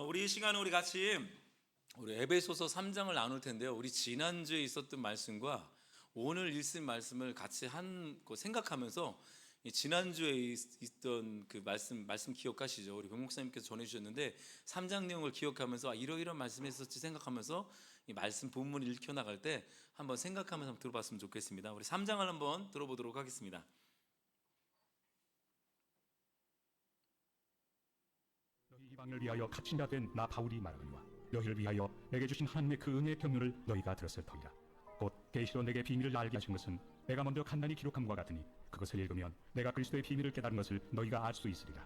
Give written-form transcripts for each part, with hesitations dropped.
우리 이 시간에 우리 같이 우리 에베소서 3장을 나눌 텐데요. 우리 지난주에 있었던 말씀과 오늘 읽은 말씀을 같이 생각하면서 이 지난주에 있던 그 말씀 기억하시죠? 우리 병 목사님께서 전해주셨는데 3장 내용을 기억하면서 이러이러한 말씀했었지 생각하면서 이 말씀 본문을 읽혀 나갈 때 한번 생각하면서 한번 들어봤으면 좋겠습니다. 우리 3장을 한번 들어보도록 하겠습니다. 너희 이방을 위하여 갇힌 자 된 나 바울이 말하거니와 너희를 위하여 내게 주신 하나님의 그 은혜의 경륜을 너희가 들었을 터이라. 곧 계시로 내게 비밀을 알게 하신 것은 내가 먼저 간단히 기록함과 같으니 그것을 읽으면 내가 그리스도의 비밀을 깨달은 것을 너희가 알 수 있으리라.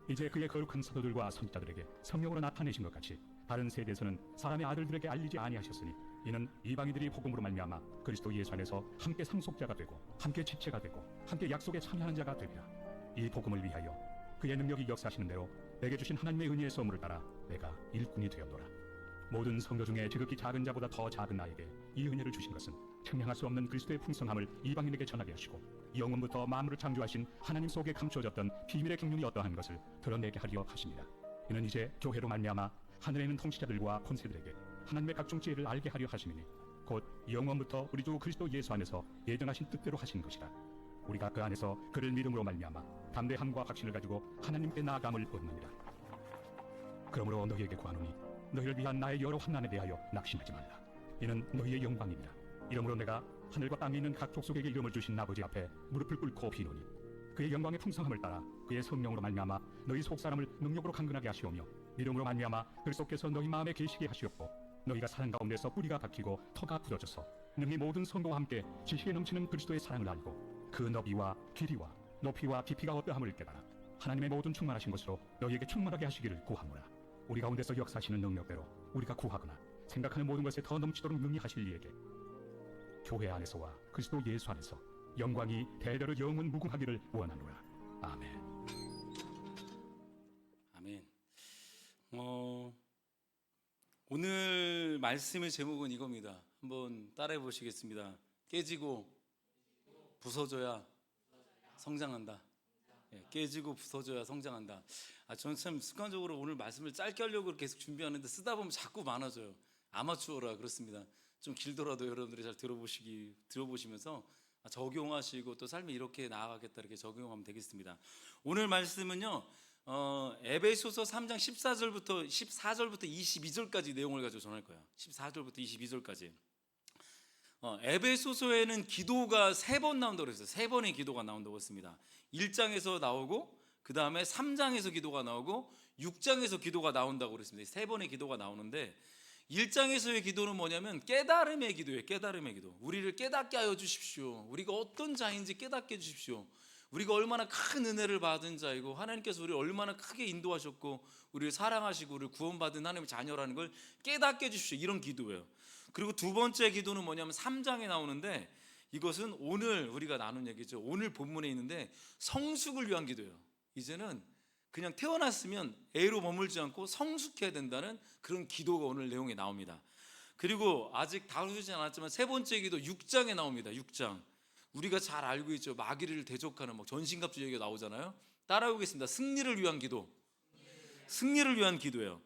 이제 그의 거룩한 사도들과 선지자들에게 성령으로 나타내신 것 같이 다른 세대에서는 사람의 아들들에게 알리지 아니하셨으니 이는 이방인들이 복음으로 말미암아 그리스도 예수 안에서 함께 상속자가 되고 함께 지체가 되고 함께 약속에 참여하는 자가 되리라. 이 복음을 위하여 그의 능력이 역사하시는 대로 내게 주신 하나님의 은혜의 선물을 따라 내가 일꾼이 되었노라. 모든 성도 중에 지극히 작은 자보다 더 작은 나에게 이 은혜를 주신 것은 측량할 수 없는 그리스도의 풍성함을 이방인에게 전하게 하시고 영원부터 만물을 창조하신 하나님 속에 감추어졌던 비밀의 경륜이 어떠한 것을 드러내게 하려 하십니다. 이는 이제 교회로 말미암아 하늘에 있는 통치자들과 권세들에게 하나님의 각종 지혜를 알게 하려 하심이니 곧 영원부터 우리 주 그리스도 예수 안에서 예정하신 뜻대로 하신 것이라. 우리가 그 안에서 그를 믿음으로 말미암아 담대함과 확신을 가지고 하나님께 나아감을 얻느니라. 그러므로 너희에게 구하노니 너희를 위한 나의 여러 환난에 대하여 낙심하지 말라. 이는 너희의 영광이니라. 이러므로 내가 하늘과 땅에 있는 각 족속에게 이름을 주신 아버지 앞에 무릎을 꿇고 비노니 그의 영광의 풍성함을 따라 그의 성령으로 말미암아 너희 속사람을 능력으로 강건하게 하시오며 믿음으로 말미암아 그리스도께서 너희 마음에 계시게 하시옵고 너희가 사랑 가운데서 뿌리가 박히고 터가 굳어져서 능히 모든 성도와 함께 지식에 넘치는 그리스도의 사랑을 알고 그 너비와 길이와 높이와 깊이가 어떠함을 깨달아 하나님의 모든 충만하신 것으로 너희에게 충만하게 하시기를 구하노라. 우리 가운데서 역사하시는 능력대로 우리가 구하거나 생각하는 모든 것에 더 넘치도록 능히 하실 이에게 교회 안에서와 그리스도 예수 안에서 영광이 대대로 영원 무궁하기를 원하노라. 아멘. 아멘. 오늘 말씀의 제목은 이겁니다. 한번 따라해 보시겠습니다. 깨지고 부서져야 성장한다. 깨지고 부서져야 성장한다. 저는 참 습관적으로 오늘 말씀을 짧게 하려고 계속 준비하는데 쓰다 보면 자꾸 많아져요. 아마추어라 그렇습니다. 좀 길더라도 여러분들이 잘 들어보시면서 적용하시고 또 삶에 이렇게 나아가겠다 이렇게 적용하면 되겠습니다. 오늘 말씀은요, 에베소서 3장 14절부터 22절까지 내용을 가지고 전할 거예요. 14절부터 22절까지. 에베소서에는 기도가 3번 나온다고 했어요. 3번의 기도가 나온다고 했습니다. 1장에서 나오고 그 다음에 3장에서 기도가 나오고 6장에서 기도가 나온다고 그랬습니다. 3번의 기도가 나오는데 1장에서의 기도는 뭐냐면 깨달음의 기도예요. 깨달음의 기도. 우리를 깨닫게 하여 주십시오. 우리가 어떤 자인지 깨닫게 해 주십시오. 우리가 얼마나 큰 은혜를 받은 자이고 하나님께서 우리를 얼마나 크게 인도하셨고 우리를 사랑하시고 우리를 구원받은 하나님의 자녀라는 걸 깨닫게 해 주십시오. 이런 기도예요. 그리고 두 번째 기도는 뭐냐면 3장에 나오는데 이것은 오늘 우리가 나눈 얘기죠. 오늘 본문에 있는데 성숙을 위한 기도예요. 이제는 그냥 태어났으면 애로 머물지 않고 성숙해야 된다는 그런 기도가 오늘 내용에 나옵니다. 그리고 아직 다루지 않았지만 세 번째 기도 6장에 나옵니다. 6장. 우리가 잘 알고 있죠. 마귀를 대적하는 전신갑주 얘기가 나오잖아요. 따라오겠습니다. 승리를 위한 기도. 승리를 위한 기도예요.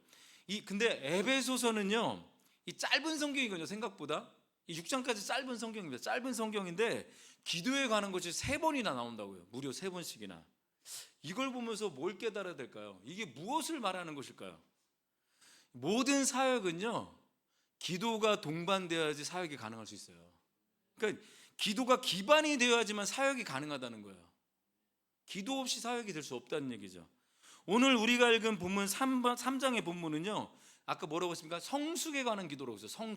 근데 에베소서는요, 이 짧은 성경이거든요. 생각보다 이 6장까지 짧은 성경입니다. 짧은 성경인데 기도에 관한 것이 3번이나 나온다고요. 무려 3번씩이나. 이걸 보면서 뭘 깨달아야 될까요? 이게 무엇을 말하는 것일까요? 모든 사역은요, 기도가 동반되어야지 사역이 가능할 수 있어요. 그러니까 기도가 기반이 되어야지만 사역이 가능하다는 거예요. 기도 없이 사역이 될 수 없다는 얘기죠. 오늘 우리가 읽은 본문 3장의 본문은요, 아까 뭐라고 했습니까? 성숙에 관한 기도라고 했어요.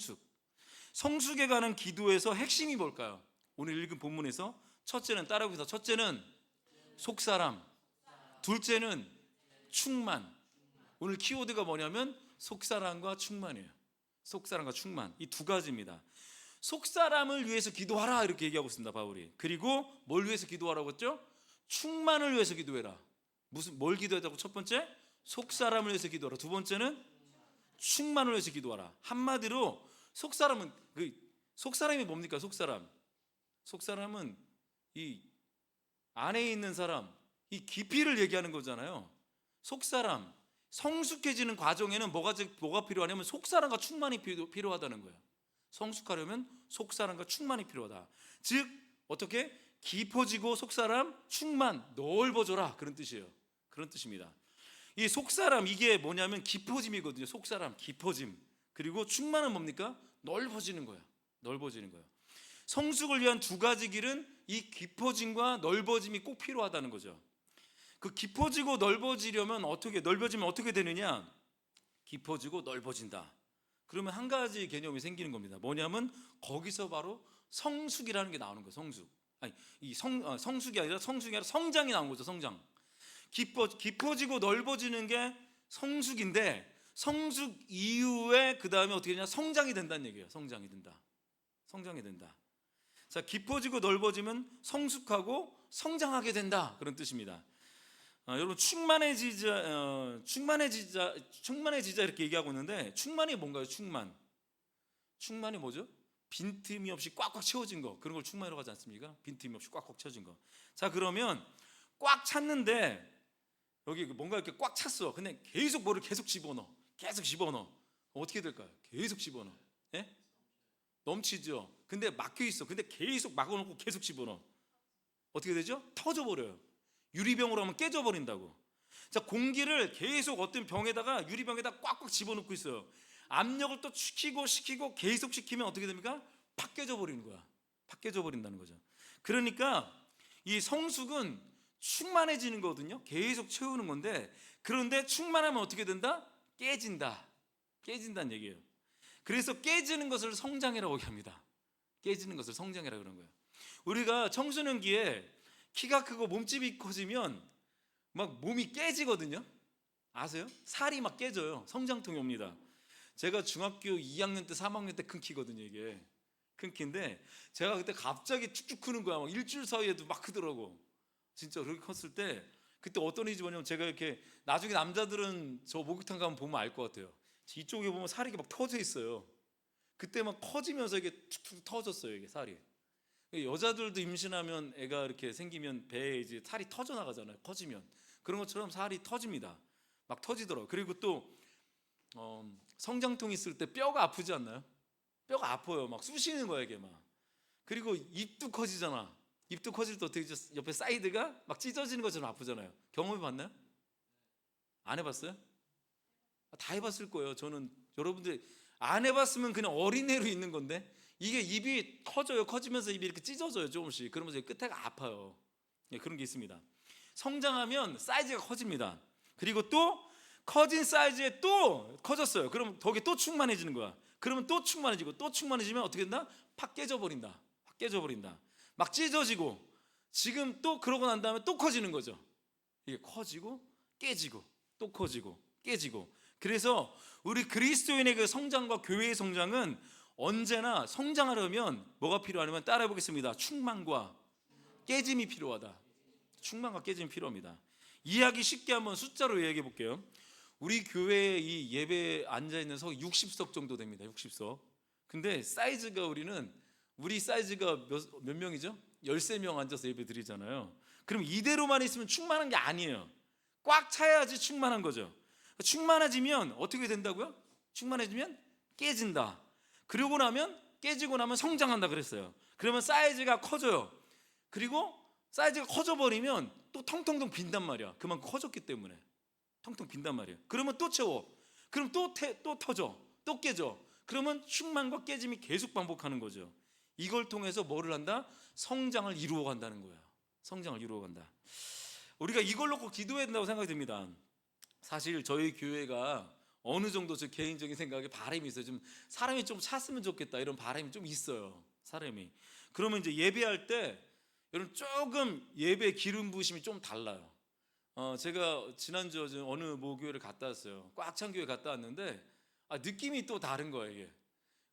성숙에 관한 기도에서 핵심이 뭘까요? 오늘 읽은 본문에서 첫째는 따라오기서 첫째는 속사람, 둘째는 충만. 오늘 키워드가 뭐냐면 속사람과 충만이에요. 속사람과 충만, 이 두 가지입니다. 속사람을 위해서 기도하라 이렇게 얘기하고 있습니다, 바울이. 그리고 뭘 위해서 기도하라고 했죠? 충만을 위해서 기도해라. 뭘 기도하자고? 첫 번째, 속사람을 위해서 기도하라. 두 번째는 충만을 위해서 기도하라. 한마디로 속사람이 뭡니까? 속사람은 이 안에 있는 사람, 이 깊이를 얘기하는 거잖아요. 속사람, 성숙해지는 과정에는 뭐가 필요하냐면 속사람과 충만이 필요하다는 거예요. 성숙하려면 속사람과 충만이 필요하다. 즉 어떻게? 깊어지고 속사람 충만 넓어져라, 그런 뜻이에요. 그런 뜻입니다. 이 속사람, 이게 뭐냐면 깊어짐이거든요. 속사람 깊어짐. 그리고 충만은 뭡니까? 넓어지는 거예요. 넓어지는 거예요. 성숙을 위한 두 가지 길은 이 깊어짐과 넓어짐이 꼭 필요하다는 거죠. 그 깊어지고 넓어지려면 넓어지면 어떻게 되느냐? 깊어지고 넓어진다. 그러면 한 가지 개념이 생기는 겁니다. 뭐냐면 거기서 바로 성숙이라는 게 나오는 거예요. 성숙. 아니, 성숙이 아니라 성장이 나온 거죠. 성장. 깊어지고 넓어지는 게 성숙인데, 성숙 이후에 그 다음에 어떻게 되냐? 성장이 된다는 얘기예요. 성장이 된다. 성장이 된다. 자, 깊어지고 넓어지면 성숙하고 성장하게 된다, 그런 뜻입니다. 여러분 충만해지자 이렇게 얘기하고 있는데, 충만이 뭔가요? 충만이 뭐죠? 빈틈이 없이 꽉꽉 채워진 거, 그런 걸 충만이라고 하지 않습니까? 빈틈이 없이 꽉꽉 채워진 거. 자, 그러면 꽉 찼는데 여기 뭔가 이렇게 꽉 찼어. 근데 계속 뭐를 계속 집어넣어. 어떻게 될까요? 계속 집어넣어. 예? 넘치죠. 근데 막혀 있어. 근데 계속 막아놓고 계속 집어넣어. 어떻게 되죠? 터져버려요. 유리병으로 하면 깨져버린다고. 자, 공기를 계속 어떤 병에다가, 유리병에다 꽉꽉 집어넣고 있어요. 압력을 또 시키고 계속 시키면 어떻게 됩니까? 팍 깨져버리는 거야. 팍 깨져버린다는 거죠. 그러니까 이 성숙은 충만해지는 거거든요. 계속 채우는 건데, 그런데 충만하면 어떻게 된다? 깨진다는 얘기예요. 그래서 깨지는 것을 성장이라고 합니다. 깨지는 것을 성장이라고 그러는 거예요. 우리가 청소년기에 키가 크고 몸집이 커지면 막 몸이 깨지거든요. 아세요? 살이 막 깨져요. 성장통이 옵니다. 제가 중학교 2학년 때 3학년 때 큰 키거든요. 이게 큰 키인데, 제가 그때 갑자기 축축 크는 거야. 막 일주일 사이에도 막 크더라고. 진짜 그렇게 컸을 때, 그때 어떤 일이 뭐냐면, 제가 이렇게, 나중에 남자들은 저 목욕탕 가면 보면 알 것 같아요. 이쪽에 보면 살이 이렇게 막 터져 있어요. 그때 막 커지면서 이게 툭툭 터졌어요. 이게 살이. 여자들도 임신하면, 애가 이렇게 생기면 배에 이제 살이 터져 나가잖아요. 커지면. 그런 것처럼 살이 터집니다. 막 터지더라고요. 그리고 또 성장통 있을 때 뼈가 아프지 않나요? 뼈가 아파요. 막 쑤시는 거야 이게 막. 그리고 입도 커지잖아. 입도 커질 때 어떻게 되죠? 옆에 사이드가 막 찢어지는 것처럼 아프잖아요. 경험해 봤나요? 안 해봤어요? 다 해봤을 거예요. 저는, 여러분들 안 해봤으면 그냥 어린애로 있는 건데, 이게 입이 커져요. 커지면서 입이 이렇게 찢어져요, 조금씩. 그러면서 끝에가 아파요. 예, 그런 게 있습니다. 성장하면 사이즈가 커집니다. 그리고 또 커진 사이즈에 또 커졌어요. 그럼 거기 또 충만해지는 거야. 그러면 또 충만해지고, 또 충만해지면 어떻게 된다? 팍 깨져버린다. 팍 깨져버린다. 막 찢어지고, 지금 또 그러고 난 다음에 또 커지는 거죠. 이게 커지고 깨지고 또 커지고 깨지고. 그래서 우리 그리스도인의 그 성장과 교회의 성장은 언제나 성장하려면 뭐가 필요하냐면, 따라해 보겠습니다. 충만과 깨짐이 필요하다. 충만과 깨짐이 필요합니다. 이해하기 쉽게 한번 숫자로 이야기해 볼게요. 우리 교회에 이 예배에 앉아있는 석 60석 정도 됩니다. 60석. 근데 사이즈가, 우리 사이즈가 몇 명이죠? 13명 앉아서 예배 드리잖아요. 그럼 이대로만 있으면 충만한 게 아니에요. 꽉 차야지 충만한 거죠. 충만해지면 어떻게 된다고요? 충만해지면 깨진다. 깨지고 나면 성장한다 그랬어요. 그러면 사이즈가 커져요. 그리고 사이즈가 커져버리면 또 텅텅텅 빈단 말이야. 그만큼 커졌기 때문에 텅텅 빈단 말이에요. 그러면 또 채워. 그럼 또 터져. 또 깨져. 그러면 충만과 깨짐이 계속 반복하는 거죠. 이걸 통해서 뭐를 한다? 성장을 이루어 간다는 거예요. 성장을 이루어 간다. 우리가 이걸 놓고 기도해야 된다고 생각이 듭니다. 사실 저희 교회가 어느 정도 제 개인적인 생각에 바람이 있어요. 좀 사람이 좀 찼으면 좋겠다, 이런 바람이 좀 있어요. 사람이. 그러면 이제 예배할 때 여러분 조금 예배 기름 부으심이 좀 달라요. 제가 지난주 어느 모교회를 갔다 왔어요. 꽉 찬 교회 갔다 왔는데 느낌이 또 다른 거예요. 이게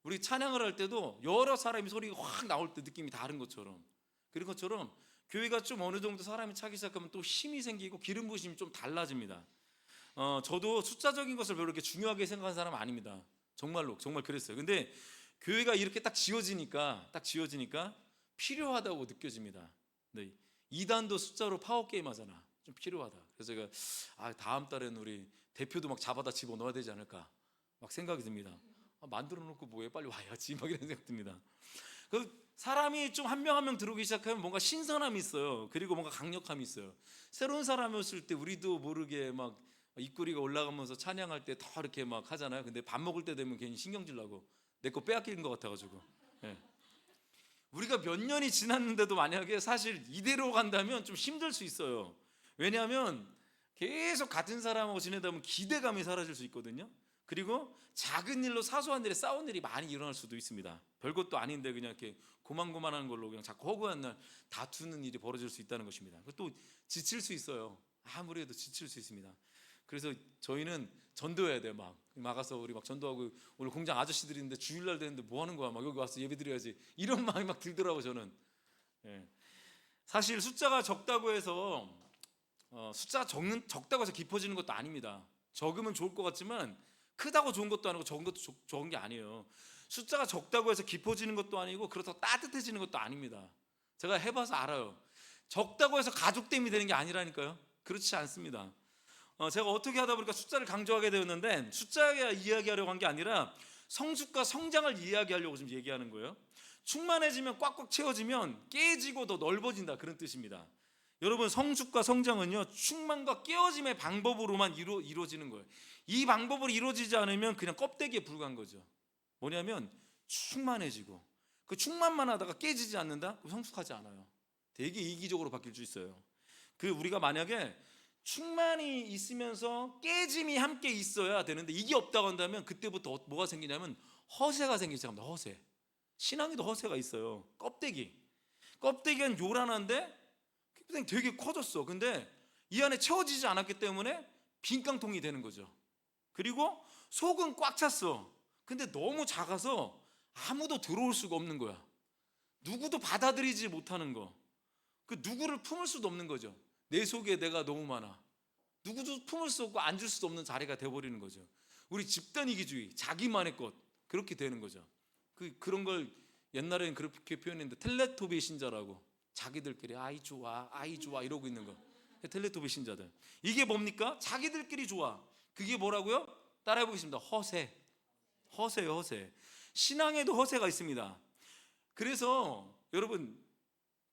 우리 찬양을 할 때도 여러 사람이 소리가 확 나올 때 느낌이 다른 것처럼, 그런 것처럼 교회가 좀 어느 정도 사람이 차기 시작하면 또 힘이 생기고 기름 부으심이 좀 달라집니다. 저도 숫자적인 것을 별로 이렇게 중요하게 생각하는 사람은 아닙니다. 정말로 정말 그랬어요. 근데 교회가 이렇게 딱 지어지니까 필요하다고 느껴집니다. 네, 2단도 숫자로 파워 게임 하잖아. 좀 필요하다. 그래서 제가 다음 달에는 우리 대표도 막 잡아다 집어넣어야 되지 않을까 막 생각이 듭니다. 만들어 놓고 뭐해, 빨리 와야지 막 이런 생각 듭니다. 그 사람이 좀 한 명 한 명 들어오기 시작하면 뭔가 신선함이 있어요. 그리고 뭔가 강력함이 있어요. 새로운 사람이었을 때 우리도 모르게 막 입꼬리가 올라가면서 찬양할 때 더 이렇게 막 하잖아요. 근데 밥 먹을 때 되면 괜히 신경질 나고 내 거 빼앗긴 것 같아가지고. 예. 우리가 몇 년이 지났는데도 만약에 사실 이대로 간다면 좀 힘들 수 있어요. 왜냐하면 계속 같은 사람하고 지내다 보면 기대감이 사라질 수 있거든요. 그리고 작은 일로 사소한 일에 싸운 일이 많이 일어날 수도 있습니다. 별것도 아닌데 그냥 이렇게 고만고만한 걸로 그냥 자꾸 허구한 날 다투는 일이 벌어질 수 있다는 것입니다. 또 지칠 수 있어요. 아무리 해도 지칠 수 있습니다. 그래서 저희는 전도해야 돼요. 막 와서 우리 막 전도하고, 오늘 공장 아저씨들이 있는데 주일날 되는데 뭐 하는 거야? 막 여기 와서 예배 드려야지. 이런 마음이 막 들더라고 저는. 예. 사실 숫자가 적다고 해서 숫자가 적다고 해서 깊어지는 것도 아닙니다. 적으면 좋을 것 같지만 크다고 좋은 것도 아니고 적은 것도 적은 게 아니에요. 숫자가 적다고 해서 깊어지는 것도 아니고 그렇다고 따뜻해지는 것도 아닙니다. 제가 해봐서 알아요. 적다고 해서 가족됨이 되는 게 아니라니까요. 그렇지 않습니다. 제가 어떻게 하다 보니까 숫자를 강조하게 되었는데, 숫자 이야기하려고 한 게 아니라 성숙과 성장을 이야기하려고 지금 얘기하는 거예요. 충만해지면, 꽉꽉 채워지면 깨지고 더 넓어진다, 그런 뜻입니다. 여러분, 성숙과 성장은요 충만과 깨어짐의 방법으로만 이루어지는 거예요. 이 방법으로 이루어지지 않으면 그냥 껍데기에 불과한 거죠. 뭐냐면 충만해지고, 그 충만만 하다가 깨지지 않는다? 그럼 성숙하지 않아요. 되게 이기적으로 바뀔 수 있어요. 우리가 만약에 충만이 있으면서 깨짐이 함께 있어야 되는데 이게 없다고 한다면 그때부터 뭐가 생기냐면 허세가 생기기 시작합니다. 허세. 신앙에도 허세가 있어요. 껍데기는 요란한데 되게 커졌어. 근데 이 안에 채워지지 않았기 때문에 빈깡통이 되는 거죠. 그리고 속은 꽉 찼어. 근데 너무 작아서 아무도 들어올 수가 없는 거야. 누구도 받아들이지 못하는 거. 그 누구를 품을 수도 없는 거죠. 내 속에 내가 너무 많아. 누구도 품을 수 없고 앉을 수 없는 자리가 되어버리는 거죠. 우리 집단 이기주의, 자기만의 것, 그렇게 되는 거죠. 그런 걸 옛날에는 그렇게 표현했는데 텔레토비 신자라고, 자기들끼리 아이 좋아 이러고 있는 거. 텔레토비 신자들. 이게 뭡니까? 자기들끼리 좋아. 그게 뭐라고요? 따라해 보겠습니다. 허세예요, 허세. 신앙에도 허세가 있습니다. 그래서 여러분,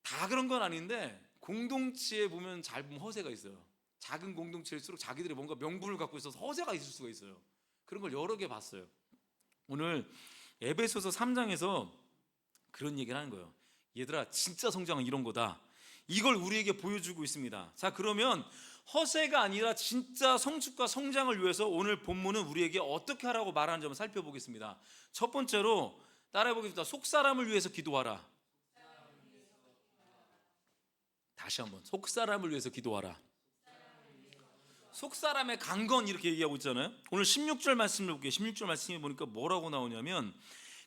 다 그런 건 아닌데 공동체에 보면 잘 보면 허세가 있어요. 작은 공동체일수록 자기들이 뭔가 명분을 갖고 있어서 허세가 있을 수가 있어요. 그런 걸 여러 개 봤어요. 오늘 에베소서 3장에서 그런 얘기를 하는 거예요. 얘들아, 진짜 성장은 이런 거다. 이걸 우리에게 보여주고 있습니다. 자, 그러면 허세가 아니라 진짜 성숙과 성장을 위해서 오늘 본문은 우리에게 어떻게 하라고 말하는지 한번 살펴보겠습니다. 첫 번째로 따라해 보겠습니다. 속사람을 위해서 기도하라. 다시 한번, 속사람을 위해서 기도하라. 속사람의 강건, 이렇게 얘기하고 있잖아요. 오늘 16절 말씀을 볼게요. 16절 말씀에 보니까 뭐라고 나오냐면,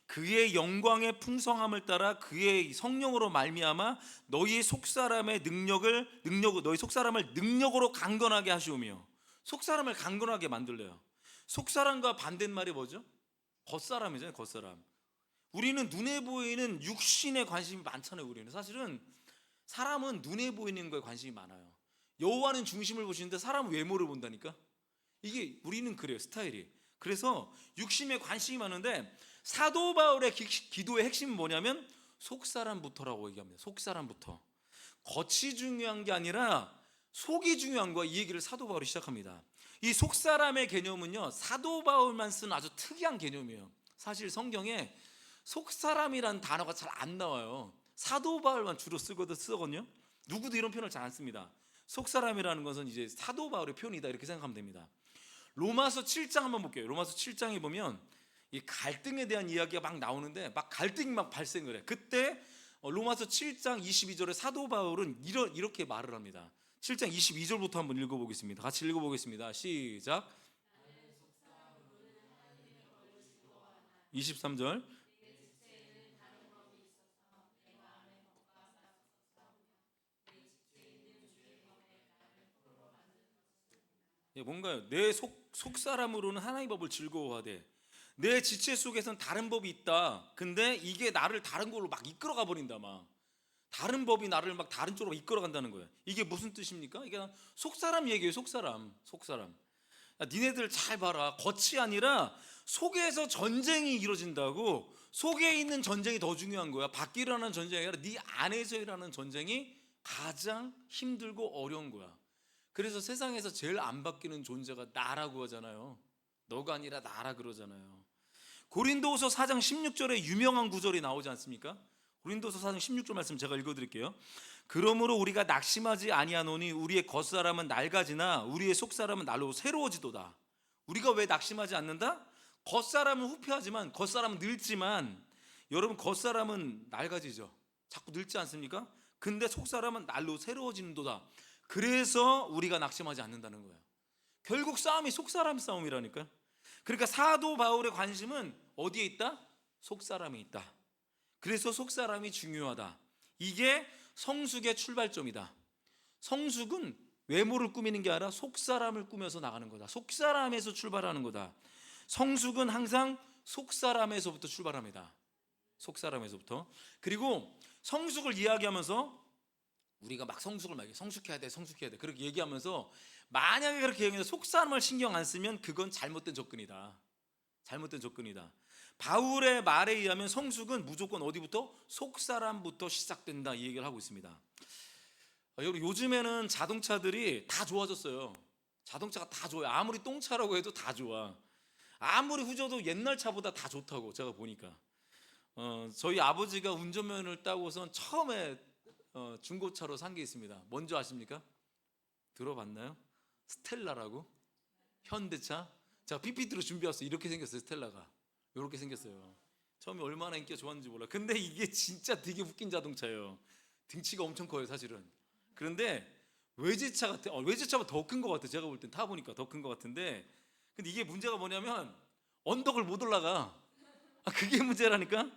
그의 영광의 풍성함을 따라 그의 성령으로 말미암아 너희 속사람의 너희 속사람을 능력으로 강건하게 하시오며. 속사람을 강건하게 만들래요. 속사람과 반대말이 뭐죠? 겉사람이잖아요. 겉사람. 우리는 눈에 보이는 육신에 관심이 많잖아요. 우리는 사실은 사람은 눈에 보이는 거에 관심이 많아요. 여호와는 중심을 보시는데 사람은 외모를 본다니까. 이게 우리는 그래요, 스타일이. 그래서 육심에 관심이 많은데 사도 바울의 기도의 핵심은 뭐냐면 속사람부터라고 얘기합니다. 속사람부터. 겉이 중요한 게 아니라 속이 중요한 거야. 이 얘기를 사도 바울이 시작합니다. 이 속사람의 개념은요, 사도 바울만 쓰는 아주 특이한 개념이에요. 사실 성경에 속사람이라는 단어가 잘 안 나와요. 사도 바울만 주로 쓰거든요. 누구도 이런 표현을 잘 안 씁니다. 속사람이라는 것은 이제 사도 바울의 표현이다, 이렇게 생각하면 됩니다. 로마서 7장 한번 볼게요. 로마서 7장에 보면 이 갈등에 대한 이야기가 막 나오는데 막 갈등이 막 발생을 해. 그때 로마서 7장 22절에 사도 바울은 이렇게 말을 합니다. 7장 22절부터 한번 읽어보겠습니다. 같이 읽어보겠습니다. 시작. 23절. 뭔가요? 내 속사람으로는 하나님의 법을 즐거워하되 내 지체 속에서는 다른 법이 있다. 근데 이게 나를 다른 걸로 막 이끌어가 버린다. 막 다른 법이 나를 막 다른 쪽으로 이끌어간다는 거예요. 이게 무슨 뜻입니까? 이게 속사람 얘기예요. 속사람. 니네들 잘 봐라. 겉이 아니라 속에서 전쟁이 이루어진다고. 속에 있는 전쟁이 더 중요한 거야. 밖에 일어나는 전쟁이 아니라 네 안에서 일어나는 전쟁이 가장 힘들고 어려운 거야. 그래서 세상에서 제일 안 바뀌는 존재가 나라고 하잖아요. 너가 아니라 나라 그러잖아요. 고린도후서 4장 16절에 유명한 구절이 나오지 않습니까? 고린도후서 4장 16절 말씀 제가 읽어드릴게요. 그러므로 우리가 낙심하지 아니하노니 우리의 겉사람은 낡아지나 우리의 속사람은 날로 새로워지도다. 우리가 왜 낙심하지 않는다? 겉사람은 후패하지만, 겉사람은 늙지만, 여러분 겉사람은 낡아지죠. 자꾸 늙지 않습니까? 근데 속사람은 날로 새로워지는도다. 그래서 우리가 낙심하지 않는다는 거예요. 결국 싸움이 속사람 싸움이라니까. 그러니까 사도 바울의 관심은 어디에 있다? 속사람에 있다. 그래서 속사람이 중요하다. 이게 성숙의 출발점이다. 성숙은 외모를 꾸미는 게 아니라 속사람을 꾸며서 나가는 거다. 속사람에서 출발하는 거다. 성숙은 항상 속사람에서부터 출발합니다. 속사람에서부터. 그리고 성숙을 이야기하면서 우리가 막 성숙을 막 성숙해야 돼, 성숙해야 돼 그렇게 얘기하면서 만약에 그렇게 얘기해서 속사람을 신경 안 쓰면 그건 잘못된 접근이다. 잘못된 접근이다. 바울의 말에 의하면 성숙은 무조건 어디부터? 속사람부터 시작된다, 이 얘기를 하고 있습니다. 여러분 요즘에는 자동차들이 다 좋아졌어요. 자동차가 다 좋아요. 아무리 똥차라고 해도 다 좋아. 아무리 후져도 옛날 차보다 다 좋다고 제가 보니까. 저희 아버지가 운전면허를 따고선 처음에 중고차로 산 게 있습니다. 뭔지 아십니까? 들어봤나요? 스텔라라고? 현대차? 제가 PPT로 준비해왔어요. 이렇게 생겼어요. 스텔라가 이렇게 생겼어요. 처음에 얼마나 인기가 좋았는지 몰라. 근데 이게 진짜 되게 웃긴 자동차예요. 등치가 엄청 커요 사실은. 그런데 외제차 같아. 외제차보다 더 큰 것 같아. 제가 볼 땐 타보니까 더 큰 것 같은데, 근데 이게 문제가 뭐냐면 언덕을 못 올라가. 그게 문제라니까.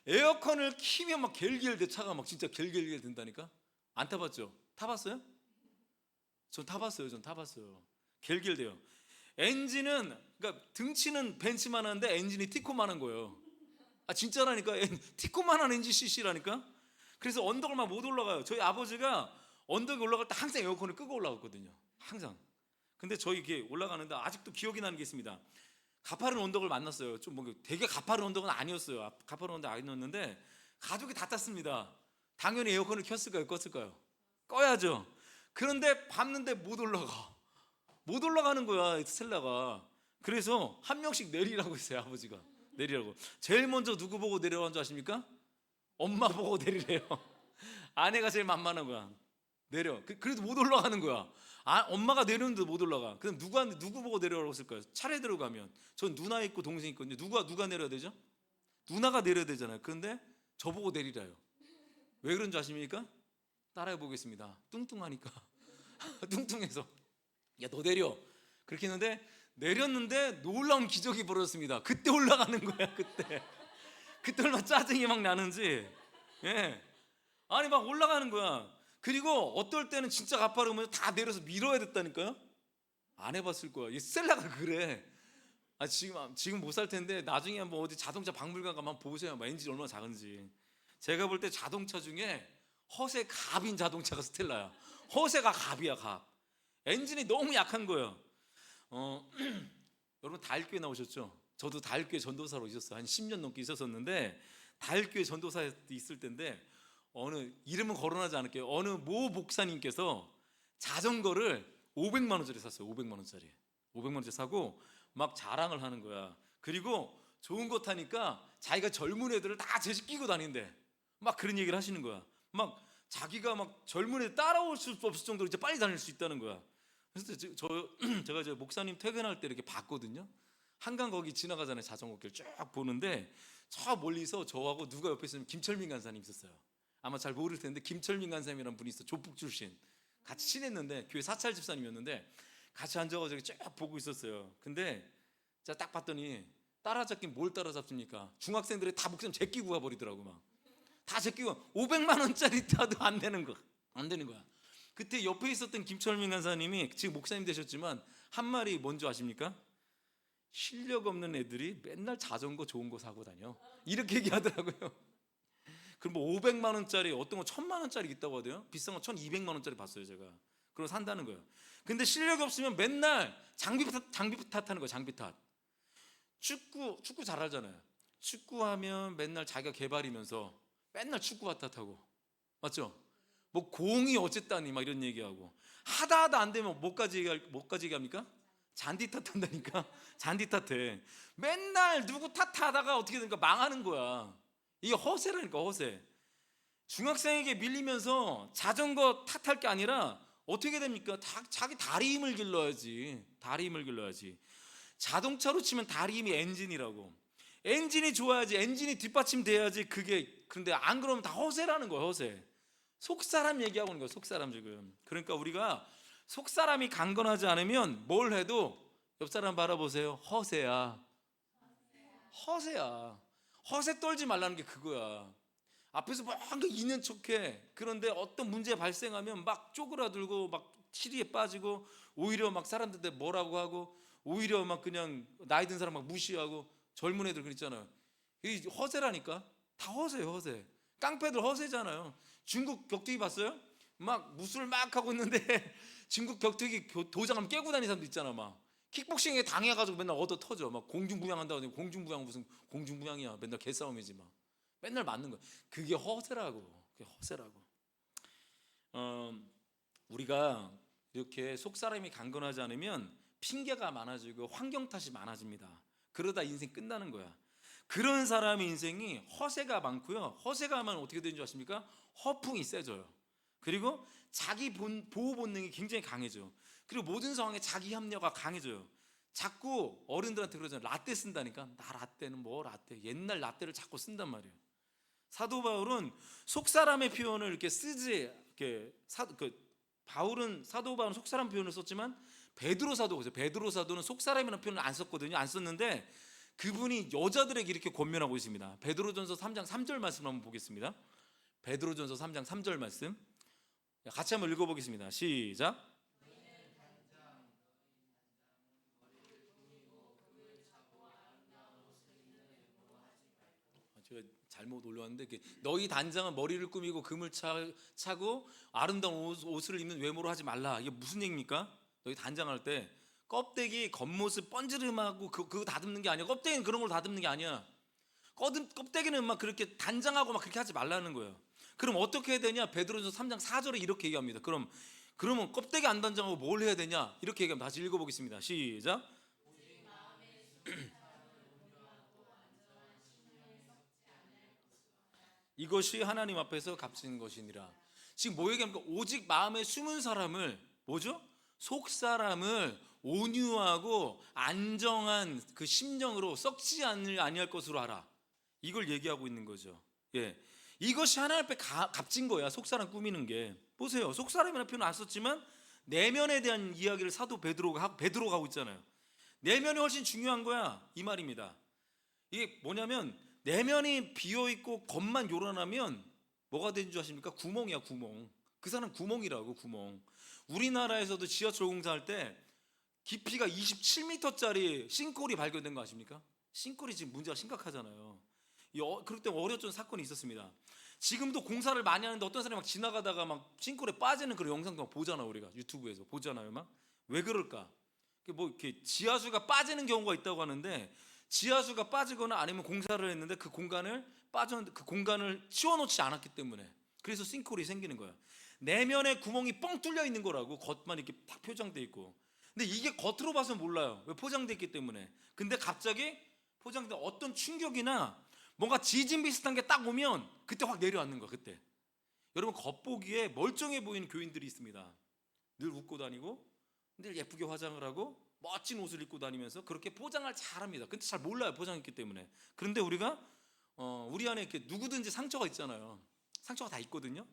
에어컨을 키면 막 겔겔대. 차가 막 진짜 겔겔겔 된다니까. 안 타봤죠? 타봤어요? 전 타봤어요. 전 타봤어요. 겔겔대요. 엔진은, 그러니까 등치는 벤츠만한데 엔진이 티코만한 거예요. 진짜라니까. 티코만한 엔진 CC라니까. 그래서 언덕을 막 못 올라가요. 저희 아버지가 언덕에 올라갈 때 항상 에어컨을 끄고 올라갔거든요. 항상. 근데 저희 이렇게 올라가는데 아직도 기억이 나는 게 있습니다. 가파른 언덕을 만났어요. 좀 뭐 되게 가파른 언덕은 아니었어요. 가파른 언덕 아니었는데 가족이 다 탔습니다. 당연히 에어컨을 켰을까요? 껐을까요? 꺼야죠. 그런데 밟는데 못 올라가. 못 올라가는 거야, 스텔라가. 그래서 한 명씩 내리라고 했어요. 아버지가 내리라고. 제일 먼저 누구 보고 내려간 줄 아십니까? 엄마 보고 내리래요. 아내가 제일 만만한 거야. 내려. 그래도 못 올라가는 거야. 엄마가 내렸는데도 못 올라가. 그럼 누구 보고 내려라고 했을까요? 차례 들어가면 전 누나 있고 동생 있거든요. 누가 내려야 되죠? 누나가 내려야 되잖아요. 그런데 저보고 내리라요. 왜 그런 줄 아십니까? 따라해 보겠습니다. 뚱뚱하니까. 뚱뚱해서 야 너 내려 그렇게 했는데, 내렸는데 놀라운 기적이 벌어졌습니다. 그때 올라가는 거야. 그때 얼마나 짜증이 막 나는지. 예. 아니 막 올라가는 거야. 그리고 어떨 때는 진짜 가파르면 다 내려서 밀어야 됐다니까요. 안 해봤을 거야. 이 스텔라가 그래. 지금 못 살 텐데 나중에 한번 어디 자동차 박물관 가면 보세요. 막 엔진이 얼마나 작은지. 제가 볼 때 자동차 중에 허세 갑인 자동차가 스텔라야. 허세가 갑이야, 갑. 엔진이 너무 약한 거예요. 여러분 다일교회 나오셨죠? 저도 다일교회 전도사로 있었어요. 한 10년 넘게 있었었는데, 다일교회 전도사에 있을 때인데 이름은 거론하지 않을게요. 어느 모 목사님께서 자전거를 500만 원짜리 샀어요. 500만 원짜리. 500만 원짜리 사고 막 자랑을 하는 거야. 그리고 좋은 거 타니까 자기가 젊은 애들을 다 제시끼고 다닌대. 막 그런 얘기를 하시는 거야. 막 자기가 막 젊은 애들 따라올 수 없을 정도로 이제 빨리 다닐 수 있다는 거야. 그래서 제가 이제 목사님 퇴근할 때 이렇게 봤거든요. 한강 거기 지나가잖아요. 자전거길 쭉 보는데 저 멀리서 저하고 누가 옆에 있으면 김철민 간사님 있었어요. 아마 잘 모를 텐데 김철민 간사님이라는 분이 있어. 조폭 출신. 같이 친했는데 교회 사찰 집사님이었는데 같이 앉아가지고 쭉 보고 있었어요. 근데 제가 딱 봤더니 따라잡긴 뭘 따라잡습니까? 중학생들이 다 목사님 제끼고 가버리더라고. 막 다 제끼고 500만 원짜리 타도 안 되는 거야. 그때 옆에 있었던 김철민 간사님이 지금 목사님 되셨지만 한 말이 뭔지 아십니까? 실력 없는 애들이 맨날 자전거 좋은 거 사고 다녀. 이렇게 얘기하더라고요. 그럼 뭐 500만 원짜리, 어떤 거 1000만 원짜리 있다고 하대요. 비싼 거 1200만 원짜리 봤어요 제가. 그럼 산다는 거예요. 근데 실력이 없으면 맨날 장비 탓하는 거예요. 장비 탓. 축구 잘 알잖아요. 축구하면 맨날 자기가 개발이면서 맨날 축구 탓하고, 맞죠? 뭐 공이 어쨌다니 막 이런 얘기하고, 하다 안 되면 뭐까지 얘기합니까? 잔디 탓한다니까. 잔디 탓해. 맨날 누구 탓하다가 어떻게 되니까 망하는 거야. 이게 허세라니까, 허세. 중학생에게 밀리면서 자전거 탓할 게 아니라 어떻게 됩니까? 자기 다리 힘을 길러야지. 다리 힘을 길러야지. 자동차로 치면 다리 힘이 엔진이라고. 엔진이 좋아야지, 엔진이 뒷받침돼야지. 그런데 안 그러면 다 허세라는 거야, 허세. 속사람 얘기하고 있는 거야, 속사람 지금. 그러니까 우리가 속사람이 강건하지 않으면 뭘 해도 옆 사람 바라보세요. 허세야. 허세야. 허세 떨지 말라는 게 그거야. 앞에서 막 있는 척해. 그런데 어떤 문제 발생하면 막 쪼그라들고 막 치리에 빠지고, 오히려 막 사람들한테 뭐라고 하고, 오히려 막 그냥 나이 든 사람 막 무시하고, 젊은 애들 그랬잖아요. 이게 허세라니까. 다 허세예요, 허세. 깡패들 허세잖아요. 중국 격투기 봤어요? 막 무술 막 하고 있는데 중국 격투기 도장을 깨고 다니는 사람도 있잖아. 막 킥복싱에 당해가지고 맨날 얻어 터져. 막 공중부양한다고 하더니 공중부양 무슨 공중부양이야. 맨날 개싸움이지 막. 맨날 맞는 거야. 그게 허세라고. 그게 허세라고. 우리가 이렇게 속사람이 강건하지 않으면 핑계가 많아지고 환경 탓이 많아집니다. 그러다 인생 끝나는 거야. 그런 사람의 인생이 허세가 많고요. 허세가 하면 어떻게 되는 줄 아십니까? 허풍이 세져요. 그리고 자기 보호 본능이 굉장히 강해져. 그리고 모든 상황에 자기 합리화가 강해져요. 자꾸 어른들한테 그러잖아요. 라떼 쓴다니까. 나 라떼는 뭐 라떼. 옛날 라떼를 자꾸 쓴단 말이에요. 사도 바울은 속사람의 표현을 이렇게 쓰지, 사도 바울은 속사람 표현을 썼지만 베드로 사도는 속사람이라는 표현을 안 썼거든요. 안 썼는데 그분이 여자들에게 이렇게 권면하고 있습니다. 베드로전서 3장 3절 말씀 한번 보겠습니다. 베드로전서 3장 3절 말씀 같이 한번 읽어보겠습니다. 시작. 제가 잘못 올려왔는데, 너희 단장은 머리를 꾸미고 금을 차고 아름다운 옷을 입는 외모로 하지 말라. 이게 무슨 얘기입니까? 너희 단장할 때 껍데기 겉모습 번지름하고 그거 다듬는 게 아니야. 껍데기는 그런 걸 다듬는 게 아니야. 껍데기는 막 그렇게 단장하고 막 그렇게 하지 말라는 거예요. 그럼 어떻게 해야 되냐? 베드로전서 3장 4절에 이렇게 얘기합니다. 그러면 껍데기 안 단장하고 뭘 해야 되냐? 이렇게 얘기합니다. 다시 읽어보겠습니다. 시작. 이것이 하나님 앞에서 값진 것이니라. 지금 뭐 얘기합니까? 오직 마음에 숨은 사람을, 뭐죠? 속사람을 온유하고 안정한 그 심령으로 썩지 아니할 것으로 하라. 이걸 얘기하고 있는 거죠. 예, 이것이 하나님 앞에 값진 거야. 속사람 꾸미는 게. 보세요. 속사람이라는 표현 안 썼지만 내면에 대한 이야기를 사도 베드로가 하고 있잖아요. 내면이 훨씬 중요한 거야, 이 말입니다. 이게 뭐냐면 내면이 비어있고 겉만 요란하면 뭐가 되는 줄 아십니까? 구멍이야, 구멍. 그 사람 구멍이라고, 구멍. 우리나라에서도 지하철 공사할 때 깊이가 27m짜리 싱크홀이 발견된 거 아십니까? 싱크홀이 지금 문제가 심각하잖아요. 그럴 때 어렸던 사건이 있었습니다. 지금도 공사를 많이 하는데 어떤 사람이 막 지나가다가 막 싱크홀에 빠지는 그런 영상도 막 보잖아요. 우리가 유튜브에서 보잖아요. 막 왜 그럴까? 뭐 이렇게 지하수가 빠지는 경우가 있다고 하는데, 지하수가 빠지거나 아니면 공사를 했는데 그 공간을 치워놓지 않았기 때문에, 그래서 싱크홀이 생기는 거야. 내면에 구멍이 뻥 뚫려 있는 거라고. 겉만 이렇게 딱 포장돼 있고. 근데 이게 겉으로 봐서 몰라요. 왜? 포장돼 있기 때문에. 근데 갑자기 포장된 어떤 충격이나 뭔가 지진 비슷한 게 딱 오면 그때 확 내려앉는 거야. 그때. 여러분, 겉보기에 멀쩡해 보이는 교인들이 있습니다. 늘 웃고 다니고 늘 예쁘게 화장을 하고 멋진 옷을 입고 다니면서 그렇게 포장을 잘합니다. 근데 잘 몰라요, 포장했기 때문에. 그런데 우리가 우리 안에 이렇게 누구든지 상처가 있잖아요. 상처가 다 있거든요.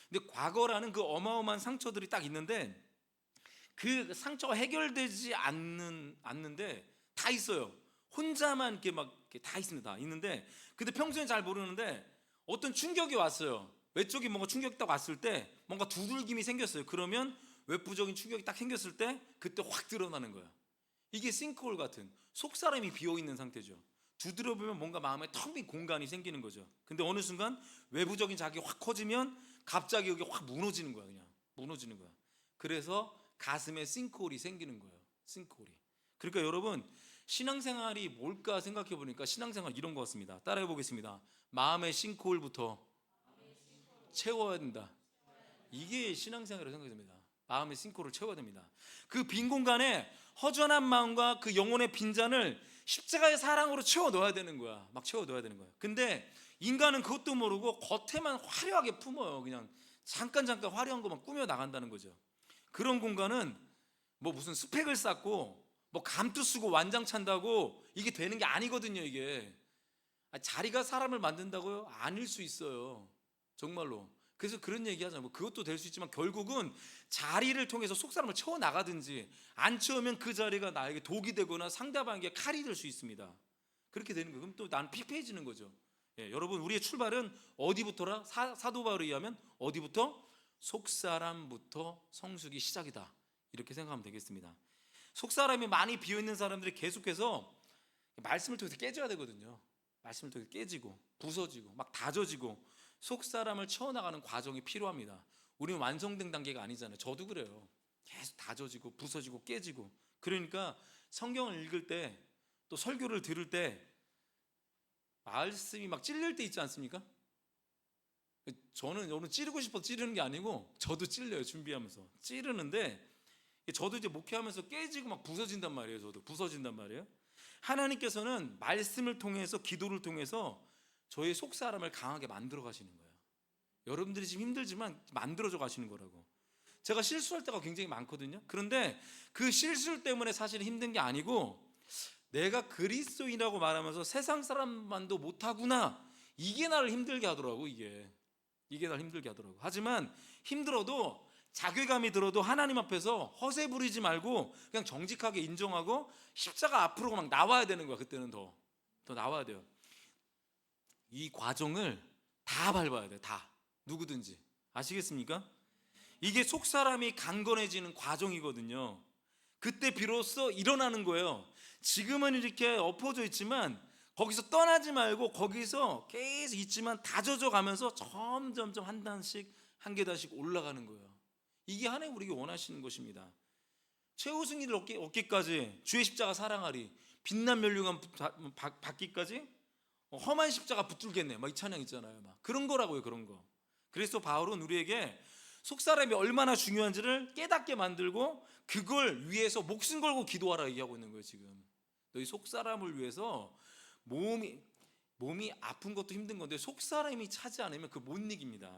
근데 과거라는 그 어마어마한 상처들이 딱 있는데, 그 상처가 해결되지 않는데 다 있어요. 혼자만 이렇게 막 이렇게 다 있습니다. 있는데, 근데 평소엔 잘 모르는데 어떤 충격이 왔어요. 외적인 뭔가 충격이 딱 왔을 때 뭔가 두들김이 생겼어요. 그러면 외부적인 충격이 딱 생겼을 때 그때 확 드러나는 거야. 이게 싱크홀 같은, 속사람이 비어있는 상태죠. 두드려보면 뭔가 마음에 텅 빈 공간이 생기는 거죠. 근데 어느 순간 외부적인 자극이 확 커지면 갑자기 여기 확 무너지는 거야. 그냥 무너지는 거야. 그래서 가슴에 싱크홀이 생기는 거예요. 싱크홀이. 그러니까 여러분, 신앙생활이 뭘까 생각해 보니까 신앙생활 이런 것 같습니다. 따라해 보겠습니다. 마음의 싱크홀부터 채워야 된다. 이게 신앙생활이라고 생각이 듭니다. 마음의 싱크홀을 채워야 됩니다. 그 빈 공간에 허전한 마음과 그 영혼의 빈잔을 십자가의 사랑으로 채워 넣어야 되는 거야. 막 채워 넣어야 되는 거야. 근데 인간은 그것도 모르고 겉에만 화려하게 품어요. 그냥 잠깐 화려한 것만 꾸며 나간다는 거죠. 그런 공간은 뭐 무슨 스펙을 쌓고 뭐 감투 쓰고 완장 찬다고 이게 되는 게 아니거든요. 이게 자리가 사람을 만든다고요? 아닐 수 있어요. 정말로. 그래서 그런 얘기 하잖아요. 뭐 그것도 될 수 있지만 결국은 자리를 통해서 속 사람을 채워 나가든지 안 채우면 그 자리가 나에게 독이 되거나 상대방에게 칼이 될 수 있습니다. 그렇게 되는 거예요. 그럼 또 난 피폐해지는 거죠. 예, 여러분, 우리의 출발은 어디부터라? 사도 바울에 의하면 어디부터? 속사람부터 성숙이 시작이다. 이렇게 생각하면 되겠습니다. 속사람이 많이 비어있는 사람들이 계속해서 말씀을 통해서 깨져야 되거든요. 말씀을 통해서 깨지고 부서지고 막 다져지고 속사람을 채워나가는 과정이 필요합니다. 우리는 완성된 단계가 아니잖아요. 저도 그래요. 계속 다져지고 부서지고 깨지고. 그러니까 성경을 읽을 때 또 설교를 들을 때 말씀이 막 찔릴 때 있지 않습니까? 저는 오늘 찌르고 싶어서 찌르는 게 아니고 저도 찔려요. 준비하면서 찌르는데 저도 이제 목회하면서 깨지고 막 부서진단 말이에요. 저도 부서진단 말이에요. 하나님께서는 말씀을 통해서 기도를 통해서 저의 속사람을 강하게 만들어 가시는 거예요. 여러분들이 지금 힘들지만 만들어져 가시는 거라고. 제가 실수할 때가 굉장히 많거든요. 그런데 그 실수 때문에 사실 힘든 게 아니고 내가 그리스도인이라고 말하면서 세상 사람만도 못하구나, 이게 나를 힘들게 하더라고. 이게 나를 힘들게 하더라고. 하지만 힘들어도 자괴감이 들어도 하나님 앞에서 허세 부리지 말고 그냥 정직하게 인정하고 십자가 앞으로 막 나와야 되는 거야. 그때는 더 나와야 돼요. 이 과정을 다 밟아야 돼. 다. 누구든지. 아시겠습니까? 이게 속사람이 강건해지는 과정이거든요. 그때 비로소 일어나는 거예요. 지금은 이렇게 엎어져 있지만 거기서 떠나지 말고 거기서 계속 있지만 다져져 가면서 점점점 한 단씩 한 계단씩 올라가는 거예요. 이게 하나님 우리에게 원하시는 것입니다. 최우승이를 얻기까지 주의 십자가 사랑하리, 빛난 멸류관 받기까지 험한 십자가 붙들겠네, 막 이 찬양 있잖아요. 막 그런 거라고요. 그런 거. 그래서 바울은 우리에게 속사람이 얼마나 중요한지를 깨닫게 만들고 그걸 위해서 목숨 걸고 기도하라 얘기하고 있는 거예요. 지금 너희 속사람을 위해서 몸이 아픈 것도 힘든 건데 속사람이 차지 않으면 그 못 이깁니다.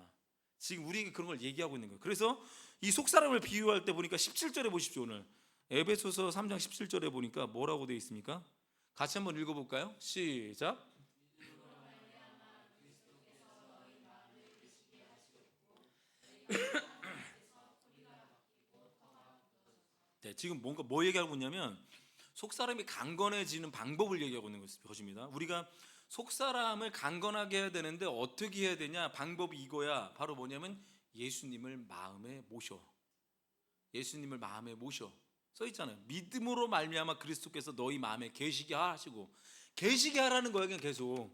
지금 우리에게 그런 걸 얘기하고 있는 거예요. 그래서 이 속사람을 비유할 때 보니까 17절에 보십시오. 오늘 에베소서 3장 17절에 보니까 뭐라고 되어 있습니까? 같이 한번 읽어볼까요? 시작. 네, 지금 뭔가 뭐 얘기하고 있냐면 속사람이 강건해지는 방법을 얘기하고 있는 것입니다. 우리가 속사람을 강건하게 해야 되는데 어떻게 해야 되냐? 방법이 이거야. 바로 뭐냐면 예수님을 마음에 모셔. 예수님을 마음에 모셔. 써 있잖아요. 믿음으로 말미암아 그리스도께서 너희 마음에 계시게 하시고, 계시게 하라는 거야. 그냥 계속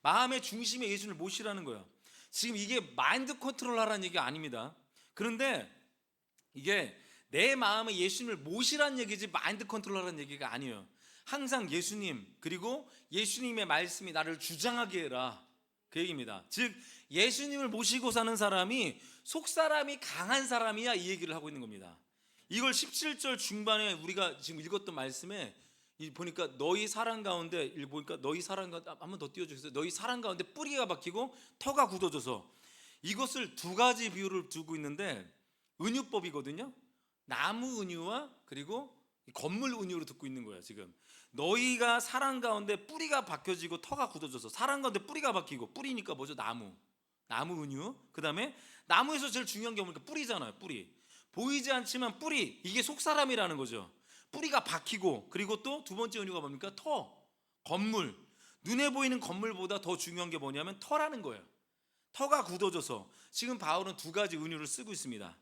마음의 중심에 예수를 모시라는 거야. 지금 이게 마인드 컨트롤 하라는 얘기가 아닙니다. 그런데 이게 내 마음에 예수님을 모시라는 얘기지 마인드 컨트롤 하라는 얘기가 아니에요. 항상 예수님, 그리고 예수님의 말씀이 나를 주장하게 해라, 그 얘기입니다. 즉 예수님을 모시고 사는 사람이 속사람이 강한 사람이야, 이 얘기를 하고 있는 겁니다. 이걸 17절 중반에 우리가 지금 읽었던 말씀에 보니까 너희 사랑 가운데, 보니까 너희 사랑 가운데, 한번 더 띄워주세요. 너희 사랑 가운데 뿌리가 박히고 터가 굳어져서, 이것을 두 가지 비유를 두고 있는데 은유법이거든요. 나무 은유와 그리고 건물 은유로 듣고 있는 거예요. 지금 너희가 사랑 가운데 뿌리가 박혀지고 터가 굳어져서, 사랑 가운데 뿌리가 박히고, 뿌리니까 뭐죠? 나무 은유. 그 다음에 나무에서 제일 중요한 게 뭡니까? 뿌리잖아요. 뿌리. 보이지 않지만 뿌리, 이게 속사람이라는 거죠. 뿌리가 박히고, 그리고 또 두 번째 은유가 뭡니까? 터, 건물. 눈에 보이는 건물보다 더 중요한 게 뭐냐면 터라는 거예요. 터가 굳어져서, 지금 바울은 두 가지 은유를 쓰고 있습니다.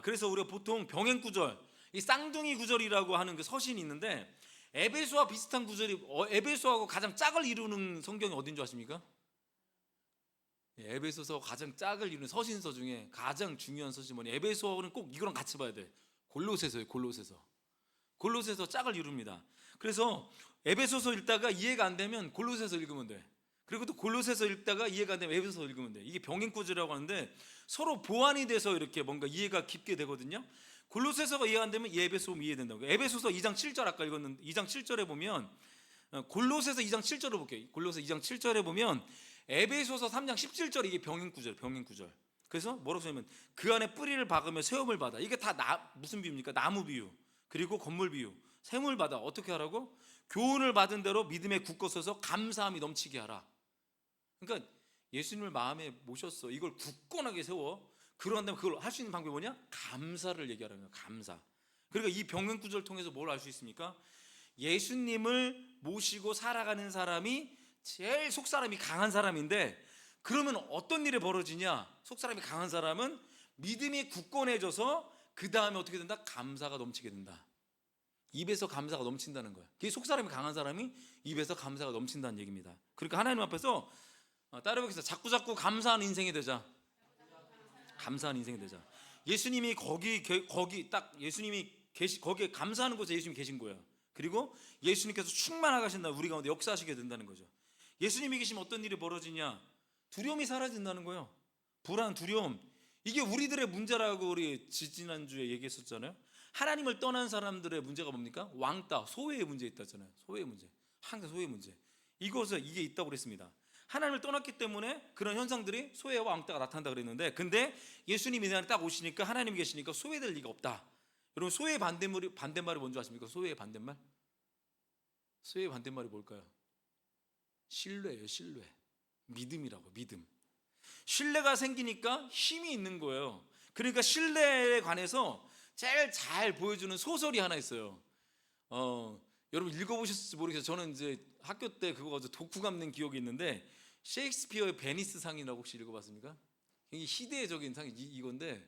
그래서 우리가 보통 병행 구절, 이 쌍둥이 구절이라고 하는 그 서신이 있는데, 에베소와 비슷한 구절이, 에베소하고 가장 짝을 이루는 성경이 어딘 줄 아십니까? 에베소서 가장 짝을 이루는 서신서 중에 가장 중요한 서신이 뭐냐? 에베소는 꼭 이거랑 같이 봐야 돼. 골로새서예요. 골로새서 짝을 이룹니다. 그래서 에베소서 읽다가 이해가 안 되면 골로새서 읽으면 돼. 그리고 또 골로새서 읽다가 이해가 안 되면 에베소서 읽으면 돼. 이게 병행구조라고 하는데 서로 보완이 돼서 이렇게 뭔가 이해가 깊게 되거든요. 골로새서가 이해 안 되면 에베소서 이해된다고. 에베소서 2장 7절 아까 읽었는데 2장 7절에 보면 골로새서 2장 7절을 볼게요. 골로새 2장 7절에 보면 에베소서 3장 17절 이게 병행구절. 그래서 뭐라고 쓰냐면 그 안에 뿌리를 박으며 세움을 받아. 이게 다 무슨 비유입니까? 나무 비유. 그리고 건물 비유. 세움을 받아. 어떻게 하라고? 교훈을 받은 대로 믿음에 굳게 서서 감사함이 넘치게 하라. 그러니까 예수님을 마음에 모셨어. 이걸 굳건하게 세워. 그런 다음에 그걸 할 수 있는 방법이 뭐냐? 감사를 얘기하라는 거야. 감사. 그러니까 이 병행구절을 통해서 뭘 알 수 있습니까? 예수님을 모시고 살아가는 사람이 제일 속사람이 강한 사람인데, 그러면 어떤 일이 벌어지냐? 속사람이 강한 사람은 믿음이 굳건해져서 그 다음에 어떻게 된다? 감사가 넘치게 된다. 입에서 감사가 넘친다는 거야. 그게 속사람이 강한 사람이 입에서 감사가 넘친다는 얘기입니다. 그러니까 하나님 앞에서 따라해보겠습니다. 자꾸 감사하는 인생이 되자. 감사하는 인생이 되자. 예수님이 거기 딱 예수님이 거기에 감사하는 곳에 예수님이 계신 거예요. 그리고 예수님께서 충만하신다. 우리 가운데 역사하시게 된다는 거죠. 예수님이 계시면 어떤 일이 벌어지냐? 두려움이 사라진다는 거예요. 불안, 두려움. 이게 우리들의 문제라고 우리 지지난주에 얘기했었잖아요. 하나님을 떠난 사람들의 문제가 뭡니까? 왕따, 소외의 문제 있다잖아요. 소외의 문제. 항상 소외의 문제. 이게 있다고 그랬습니다. 하나님을 떠났기 때문에 그런 현상들이 소외와 왕따가 나타난다 그랬는데, 근데 예수님이 내 안에 딱 오시니까, 하나님이 계시니까 소외될 리가 없다. 여러분, 소외의 반대말이 뭔지 아십니까? 소외의 반대말? 소외의 반대말이 뭘까요? 신뢰예요. 신뢰. 믿음이라고. 믿음. 신뢰가 생기니까 힘이 있는 거예요. 그러니까 신뢰에 관해서 제일 잘 보여주는 소설이 하나 있어요. 여러분 읽어보셨을지 모르겠어요. 저는 이제 학교 때 그거 가지고 독후 감는 기억이 있는데, 셰익스피어의 베니스 상이라고 혹시 읽어봤습니까? 이게 시대적인 상이 이건데,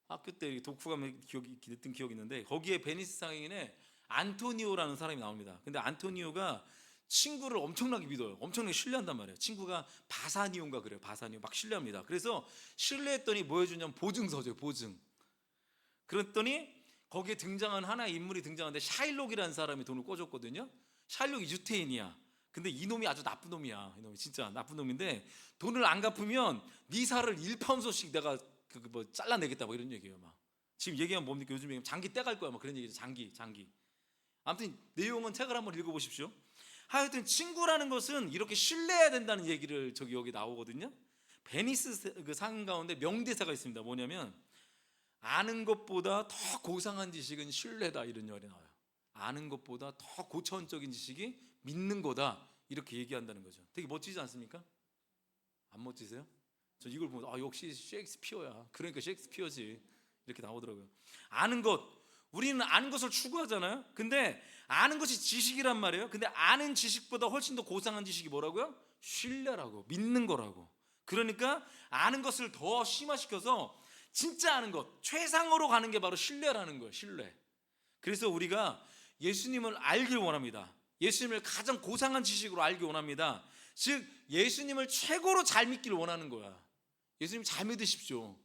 학교 때 독후 감는 했던 기억이 있는데, 거기에 베니스 상인에 안토니오라는 사람이 나옵니다. 근데 안토니오가 친구를 엄청나게 믿어요. 엄청나게 신뢰한단 말이에요. 친구가 바사니온가 그래요. 바사니온 막 신뢰합니다. 그래서 신뢰했더니 뭐 해주냐면 보증서죠. 보증. 그랬더니 거기에 등장한 하나의 인물이 등장하는데, 샤일록이라는 사람이 돈을 꿔줬거든요. 샤일록이 유태인이야. 근데 이놈이 아주 나쁜 놈이야. 이놈이 진짜 나쁜 놈인데, 돈을 안 갚으면 네 살을 1파운드씩 내가 뭐 잘라내겠다 뭐 이런 얘기예요. 막 지금 얘기하면 뭡니까? 요즘 얘기하면 장기 떼갈 거야 뭐 그런 얘기죠. 장기. 아무튼 내용은 책을 한번 읽어보십시오. 하여튼 친구라는 것은 이렇게 신뢰해야 된다는 얘기를 여기 나오거든요. 베니스 그 상 가운데 명대사가 있습니다. 뭐냐면 아는 것보다 더 고상한 지식은 신뢰다, 이런 말이 나와요. 아는 것보다 더 고차원적인 지식이 믿는 거다, 이렇게 얘기한다는 거죠. 되게 멋지지 않습니까? 안 멋지세요? 저 이걸 보면 역시 셰익스피어야. 그러니까 셰익스피어지, 이렇게 나오더라고요. 아는 것, 우리는 아는 것을 추구하잖아요. 근데 아는 것이 지식이란 말이에요. 근데 아는 지식보다 훨씬 더 고상한 지식이 뭐라고요? 신뢰라고, 믿는 거라고. 그러니까 아는 것을 더 심화시켜서 진짜 아는 것, 최상으로 가는 게 바로 신뢰라는 거예요. 신뢰. 그래서 우리가 예수님을 알길 원합니다. 예수님을 가장 고상한 지식으로 알기 원합니다. 즉 예수님을 최고로 잘 믿기를 원하는 거야. 예수님 잘 믿으십시오.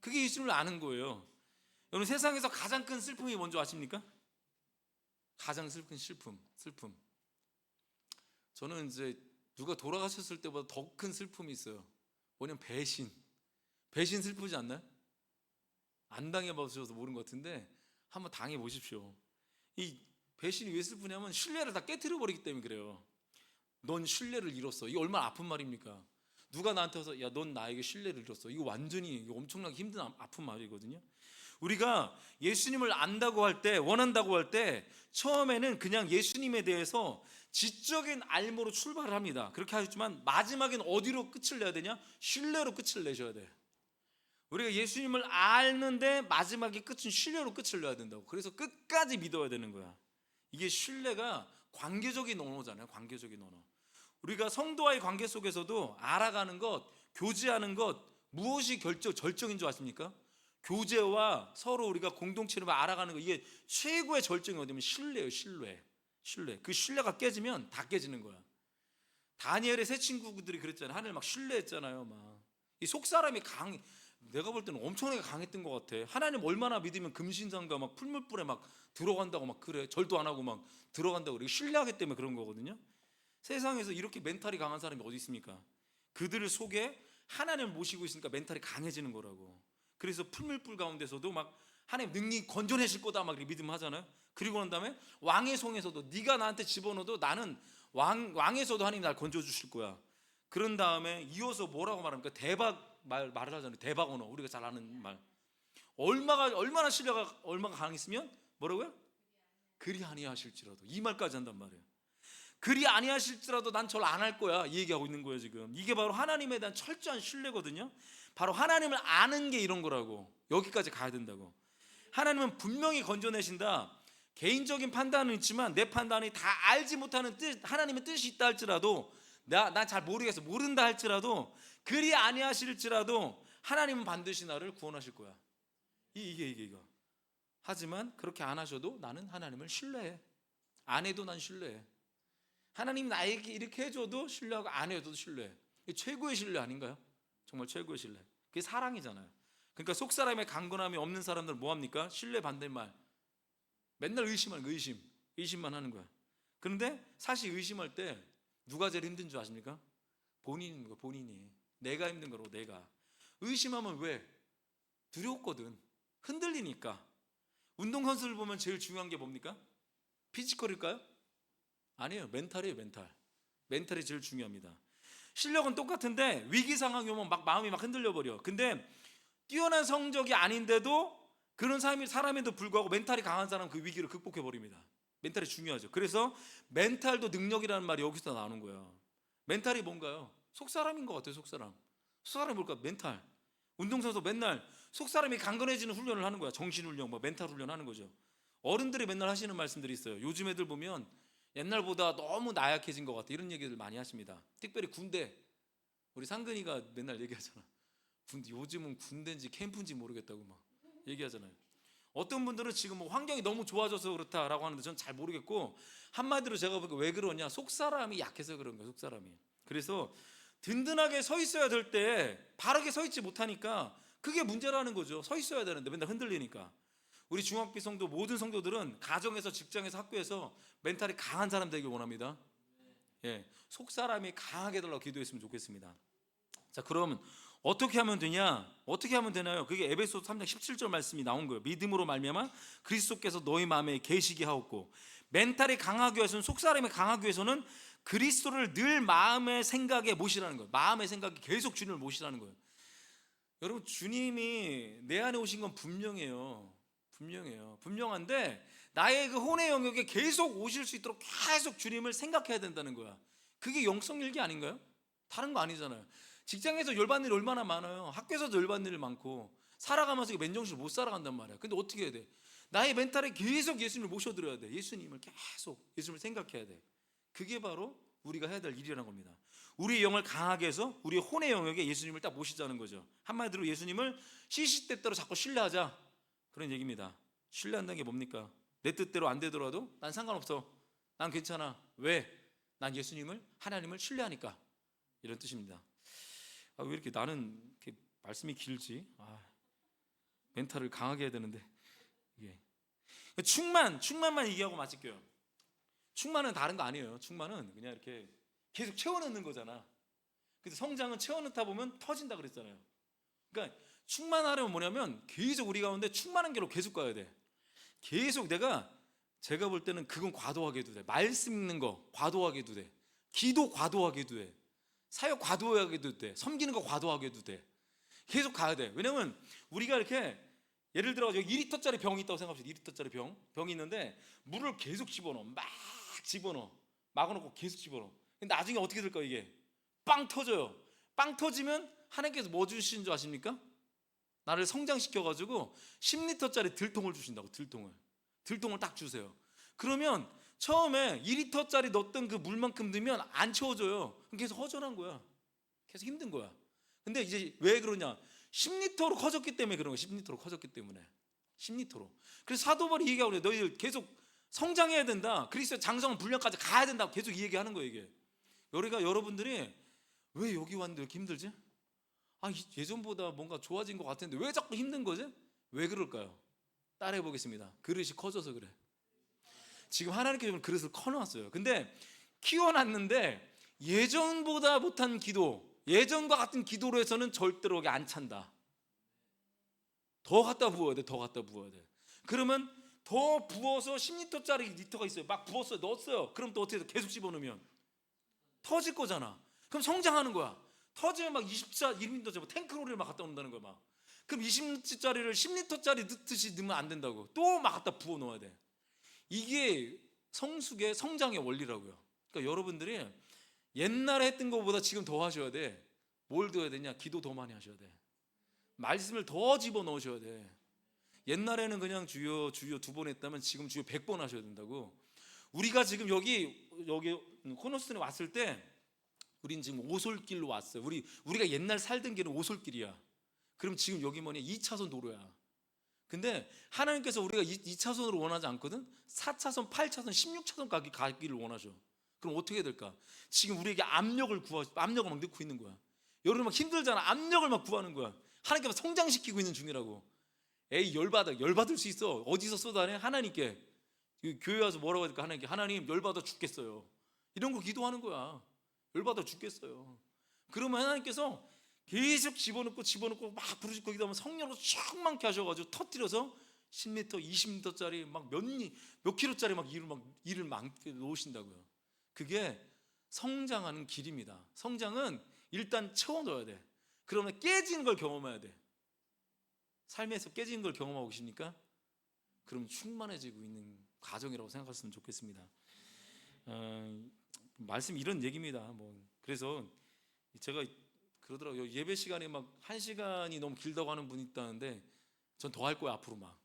그게 예수님을 아는 거예요. 여러분, 세상에서 가장 큰 슬픔이 뭔지 아십니까? 가장 슬픈 슬픔. 저는 이제 누가 돌아가셨을 때보다 더 큰 슬픔이 있어요. 뭐냐면 배신 슬프지 않나요? 안 당해보셔서 모르는 것 같은데 한번 당해보십시오. 이 배신이 왜 슬프냐면 신뢰를 다 깨트려버리기 때문에 그래요. 넌 신뢰를 잃었어. 이게 얼마나 아픈 말입니까? 누가 나한테 와서 야, 넌 나에게 신뢰를 잃었어. 이거 완전히 엄청나게 힘든 아픈 말이거든요. 우리가 예수님을 안다고 할 때, 원한다고 할 때 처음에는 그냥 예수님에 대해서 지적인 알모로 출발을 합니다. 그렇게 하셨지만 마지막엔 어디로 끝을 내야 되냐? 신뢰로 끝을 내셔야 돼. 우리가 예수님을 아는데 마지막에 끝은 신뢰로 끝을 내야 된다고. 그래서 끝까지 믿어야 되는 거야. 이게 신뢰가 관계적인 언어잖아요. 관계적인 언어. 우리가 성도와의 관계 속에서도 알아가는 것, 교제하는 것, 무엇이 절정인 줄 아십니까? 교제와 서로 우리가 공동체를 알아가는 거, 이게 최고의 절정이 어디냐면 신뢰예요. 신뢰. 그 신뢰가 깨지면 다 깨지는 거야. 다니엘의 세 친구들이 그랬잖아요. 하나님을 막 신뢰했잖아요. 막 이 속 사람이 내가 볼 때는 엄청나게 강했던 것 같아. 하나님 얼마나 믿으면 금신상가 막 풀물불에 막 들어간다고 막 그래. 절도 안 하고 막 들어간다고 그래. 신뢰하기 때문에 그런 거거든요. 세상에서 이렇게 멘탈이 강한 사람이 어디 있습니까? 그들 속에 하나님을 모시고 있으니까 멘탈이 강해지는 거라고. 그래서 풀물불 가운데서도 막 하나님 능히 건져내실 거다 막 이렇게 믿음하잖아요. 그리고 난 다음에 왕의 송에서도 네가 나한테 집어넣어도 나는 왕에서도 하나님 날 건져주실 거야. 그런 다음에 이어서 뭐라고 말합니까? 대박 말을 하잖아요. 대박 언어, 우리가 잘 아는 말. 얼마나 신뢰가 얼마나 강했으면 뭐라고요? 그리 아니하실지라도, 이 말까지 한단 말이에요. 그리 아니하실지라도 난 절 안 할 거야, 이 얘기하고 있는 거예요 지금. 이게 바로 하나님에 대한 철저한 신뢰거든요. 바로 하나님을 아는 게 이런 거라고. 여기까지 가야 된다고. 하나님은 분명히 건져내신다. 개인적인 판단은 있지만 내 판단이 다 알지 못하는 뜻, 하나님의 뜻이 있다 할지라도 나 잘 모르겠어, 모른다 할지라도, 그리 아니하실지라도 하나님은 반드시 나를 구원하실 거야. 이거. 하지만 그렇게 안 하셔도 나는 하나님을 신뢰해. 안 해도 난 신뢰해. 하나님 나에게 이렇게 해줘도 신뢰하고 안 해줘도 신뢰해. 이게 최고의 신뢰 아닌가요? 정말 최고의 신뢰. 그게 사랑이잖아요. 그러니까 속사람의 강건함이 없는 사람들은 뭐합니까? 신뢰 반대말. 맨날 의심하는 거야. 의심만 하는 거야. 그런데 사실 의심할 때 누가 제일 힘든 줄 아십니까? 본인인 거야. 본인이. 내가 힘든 거라고. 내가. 의심하면 왜? 두렵거든. 흔들리니까. 운동선수를 보면 제일 중요한 게 뭡니까? 피지컬일까요? 아니에요. 멘탈이에요. 멘탈이 제일 중요합니다. 실력은 똑같은데 위기 상황이 오면 막 마음이 막 흔들려 버려. 근데 뛰어난 성적이 아닌데도 그런 사람에도 불구하고 멘탈이 강한 사람은 그 위기를 극복해 버립니다. 멘탈이 중요하죠. 그래서 멘탈도 능력이라는 말이 여기서 나오는 거예요. 멘탈이 뭔가요? 속사람인 것 같아요. 속사람이 뭘까? 멘탈. 운동선수 맨날 속사람이 강건해지는 훈련을 하는 거야. 정신훈련, 뭐 멘탈 훈련 하는 거죠. 어른들이 맨날 하시는 말씀들이 있어요. 요즘 애들 보면 옛날보다 너무 나약해진 것 같아, 이런 얘기를 많이 하십니다. 특별히 군대. 우리 상근이가 맨날 얘기하잖아. 요즘은 군대인지 캠프인지 모르겠다고 막 얘기하잖아요. 어떤 분들은 지금 뭐 환경이 너무 좋아져서 그렇다라고 하는데 전 잘 모르겠고, 한마디로 제가 보기에 왜 그러냐, 속사람이 약해서 그런 거예요. 속사람이. 그래서 든든하게 서 있어야 될 때 바르게 서 있지 못하니까 그게 문제라는 거죠. 서 있어야 되는데 맨날 흔들리니까. 우리 중학교 성도 모든 성도들은 가정에서, 직장에서, 학교에서 멘탈이 강한 사람 되길 원합니다. 예, 속사람이 강하게 달라고 기도했으면 좋겠습니다. 자, 그럼 어떻게 하면 되냐? 어떻게 하면 되나요? 그게 에베소 3장 17절 말씀이 나온 거예요. 믿음으로 말미암아 그리스도께서 너희 마음에 계시게 하옵고. 멘탈이 강하기 위해서는, 속사람이 강하기 위해서는 그리스도를 늘 마음의 생각에 모시라는 거예요. 마음의 생각에 계속 주님을 모시라는 거예요. 여러분, 주님이 내 안에 오신 건 분명해요. 분명한데 나의 그 혼의 영역에 계속 오실 수 있도록 계속 주님을 생각해야 된다는 거야. 그게 영성일기 아닌가요? 다른 거 아니잖아요. 직장에서 열받는 일이 얼마나 많아요. 학교에서도 열받는 일이 많고, 살아가면서 맨정신을 못 살아간단 말이야. 근데 어떻게 해야 돼? 나의 멘탈에 계속 예수님을 모셔드려야 돼. 예수님을 계속, 예수님을 생각해야 돼. 그게 바로 우리가 해야 될 일이라는 겁니다. 우리의 영을 강하게 해서 우리의 혼의 영역에 예수님을 딱 모시자는 거죠. 한마디로 예수님을 시시때때로 자꾸 신뢰하자, 그런 얘기입니다. 신뢰한다는 게 뭡니까? 내 뜻대로 안 되더라도 난 상관없어, 난 괜찮아. 왜? 난 예수님을, 하나님을 신뢰하니까. 이런 뜻입니다. 왜 이렇게 나는 이렇게 말씀이 길지? 멘탈을 강하게 해야 되는데. 이게 충만만 얘기하고 마칠게요. 충만은 다른 거 아니에요. 충만은 그냥 이렇게 계속 채워넣는 거잖아. 근데 성장은 채워넣다 보면 터진다 그랬잖아요. 그러니까 충만하려면 뭐냐면 계속 우리 가운데 충만한 길로 계속 가야 돼. 계속 제가 볼 때는 그건 과도하게 해도 돼. 말씀 읽는 거 과도하게 해도 돼. 기도 과도하게 해도 돼. 사역 과도하게 해도 돼. 섬기는 거 과도하게 해도 돼. 계속 가야 돼. 왜냐면 우리가 이렇게, 예를 들어 여기 2리터짜리 병이 있다고 생각합시다. 2리터짜리 병이 있는데 물을 계속 집어넣어. 막 집어넣어. 막아놓고 계속 집어넣어. 근데 나중에 어떻게 될까? 이게 빵 터져요. 빵 터지면 하나님께서 뭐 주시는 줄 아십니까? 나를 성장시켜가지고 10리터짜리 들통을 주신다고. 들통을 딱 주세요. 그러면 처음에 2리터짜리 넣었던 그 물만큼 넣으면 안 채워져요. 그럼 계속 허전한 거야. 계속 힘든 거야. 근데 이제 왜 그러냐? 10리터로 커졌기 때문에 그런 거야. 10리터로 커졌기 때문에. 10리터로. 그래서 사도 바울이 얘기하고 그래. 너희들 계속 성장해야 된다. 그리스도의 장성 분량까지 가야 된다. 계속 이 얘기하는 거예요. 이게. 여러분들이 왜 여기 왔는데 이렇게 힘들지? 예전보다 뭔가 좋아진 것 같은데 왜 자꾸 힘든 거지? 왜 그럴까요? 따라해 보겠습니다. 그릇이 커져서 그래. 지금 하나님께서 그릇을 커놨어요. 근데 키워놨는데 예전보다 못한 기도, 예전과 같은 기도로 해서는 절대로 여기 안 찬다. 더 갖다 부어야 돼. 더 갖다 부어야 돼. 그러면 더 부어서 10리터짜리 리터가 있어요. 막 부었어요. 넣었어요. 그럼 또 어떻게 돼? 계속 집어넣으면 터질 거잖아. 그럼 성장하는 거야. 터지면 막 20리터짜리 탱크로리를 막 갖다 놓는다는 거야. 막. 그럼 20리터짜리를 10리터짜리 넣듯이 넣으면 안 된다고. 또 막 갖다 부어 넣어야 돼. 이게 성숙의 성장의 원리라고요. 그러니까 여러분들이 옛날에 했던 것보다 지금 더 하셔야 돼. 뭘 더 해야 되냐? 기도 더 많이 하셔야 돼. 말씀을 더 집어 넣으셔야 돼. 옛날에는 그냥 주여 주여 2번 했다면 지금 주여 100번 하셔야 된다고. 우리가 지금 여기 코너스톤에 왔을 때 우린 지금 오솔길로 왔어요. 우리가 옛날 살던 길은 오솔길이야. 그럼 지금 여기 뭐냐? 2차선 도로야. 근데 하나님께서 우리가 2차선으로 원하지 않거든. 4차선, 8차선, 16차선 가기를 원하셔. 그럼 어떻게 될까? 지금 우리에게 압력을 막 넣고 있는 거야. 여러분 막 힘들잖아. 압력을 막 구하는 거야. 하나님께서 성장시키고 있는 중이라고. 에이 열받을 수 있어. 어디서 쏟아내? 하나님께. 교회 와서 뭐라고 할까? 하나님께. 하나님 열받아 죽겠어요. 이런 거 기도하는 거야. 열받아 죽겠어요. 그러면 하나님께서 계속 집어넣고 막 부르짖고 기도하면 성령으로 충만케 하셔가지고 터뜨려서 10m, 20m짜리 막 몇 킬로짜리 막 일을 막 놓으신다고요. 그게 성장하는 길입니다. 성장은 일단 채워넣어야 돼. 그러면 깨지는 걸 경험해야 돼. 삶에서 깨지는 걸 경험하고 계십니까? 그럼 충만해지고 있는 과정이라고 생각하시면 좋겠습니다. 말씀 이런 얘기입니다. 그래서 제가 그러더라고요. 예배 시간이 막 1시간이 너무 길다고 하는 분이 있다는데 전 더 할 거야. 앞으로 막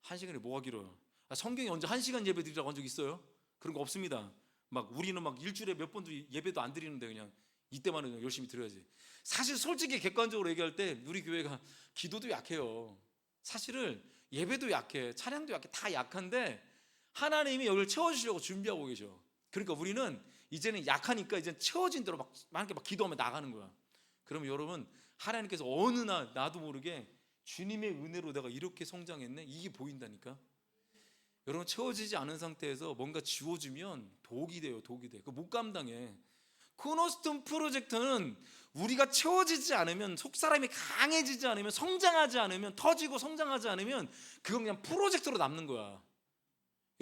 1시간이 뭐가 길어요? 성경에 언제 1시간 예배 드리라고 한 적 있어요? 그런 거 없습니다. 막 우리는 막 일주일에 몇 번도 예배도 안 드리는데 그냥 이때만은 그냥 열심히 드려야지. 사실 솔직히 객관적으로 얘기할 때 우리 교회가 기도도 약해요. 사실은 예배도 약해, 찬양도 약해, 다 약한데 하나님이 여기를 채워주시려고 준비하고 계셔. 그러니까 우리는 이제는 약하니까 이제 채워진 대로 막 기도하면 나가는 거야. 그러면 여러분 하나님께서 어느 날 나도 모르게 주님의 은혜로 내가 이렇게 성장했네? 이게 보인다니까. 여러분 채워지지 않은 상태에서 뭔가 지워주면 독이 돼요. 독이 돼. 못 감당해. 코너스톤 프로젝트는 우리가 채워지지 않으면, 속사람이 강해지지 않으면, 성장하지 않으면, 터지고 성장하지 않으면 그건 그냥 프로젝트로 남는 거야.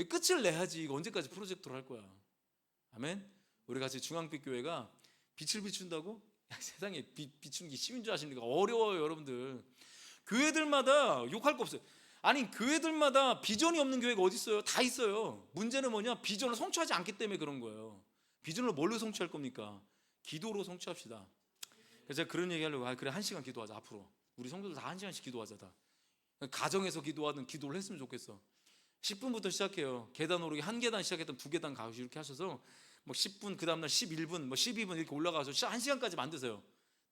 끝을 내야지. 이거 언제까지 프로젝트로 할 거야. 아멘. 우리 같이 중앙빛 교회가 빛을 비춘다고? 세상에 비추는 게 쉬운 줄 아십니까? 어려워요. 여러분들 교회들마다 욕할 거 없어요. 아니 교회들마다 비전이 없는 교회가 어디 있어요? 다 있어요. 문제는 뭐냐? 비전을 성취하지 않기 때문에 그런 거예요. 비전을 뭘로 성취할 겁니까? 기도로 성취합시다. 그래서 제가 그런 얘기 하려고. 그래 1시간 기도하자. 앞으로 우리 성도들 다 1시간씩 기도하자. 다 가정에서 기도하든 기도를 했으면 좋겠어. 10분부터 시작해요. 계단 오르기 1계단 시작했던 2계단 가고 이렇게 하셔서 뭐 10분, 그 다음날 11분, 뭐 12분 이렇게 올라가서 1시간까지 만드세요.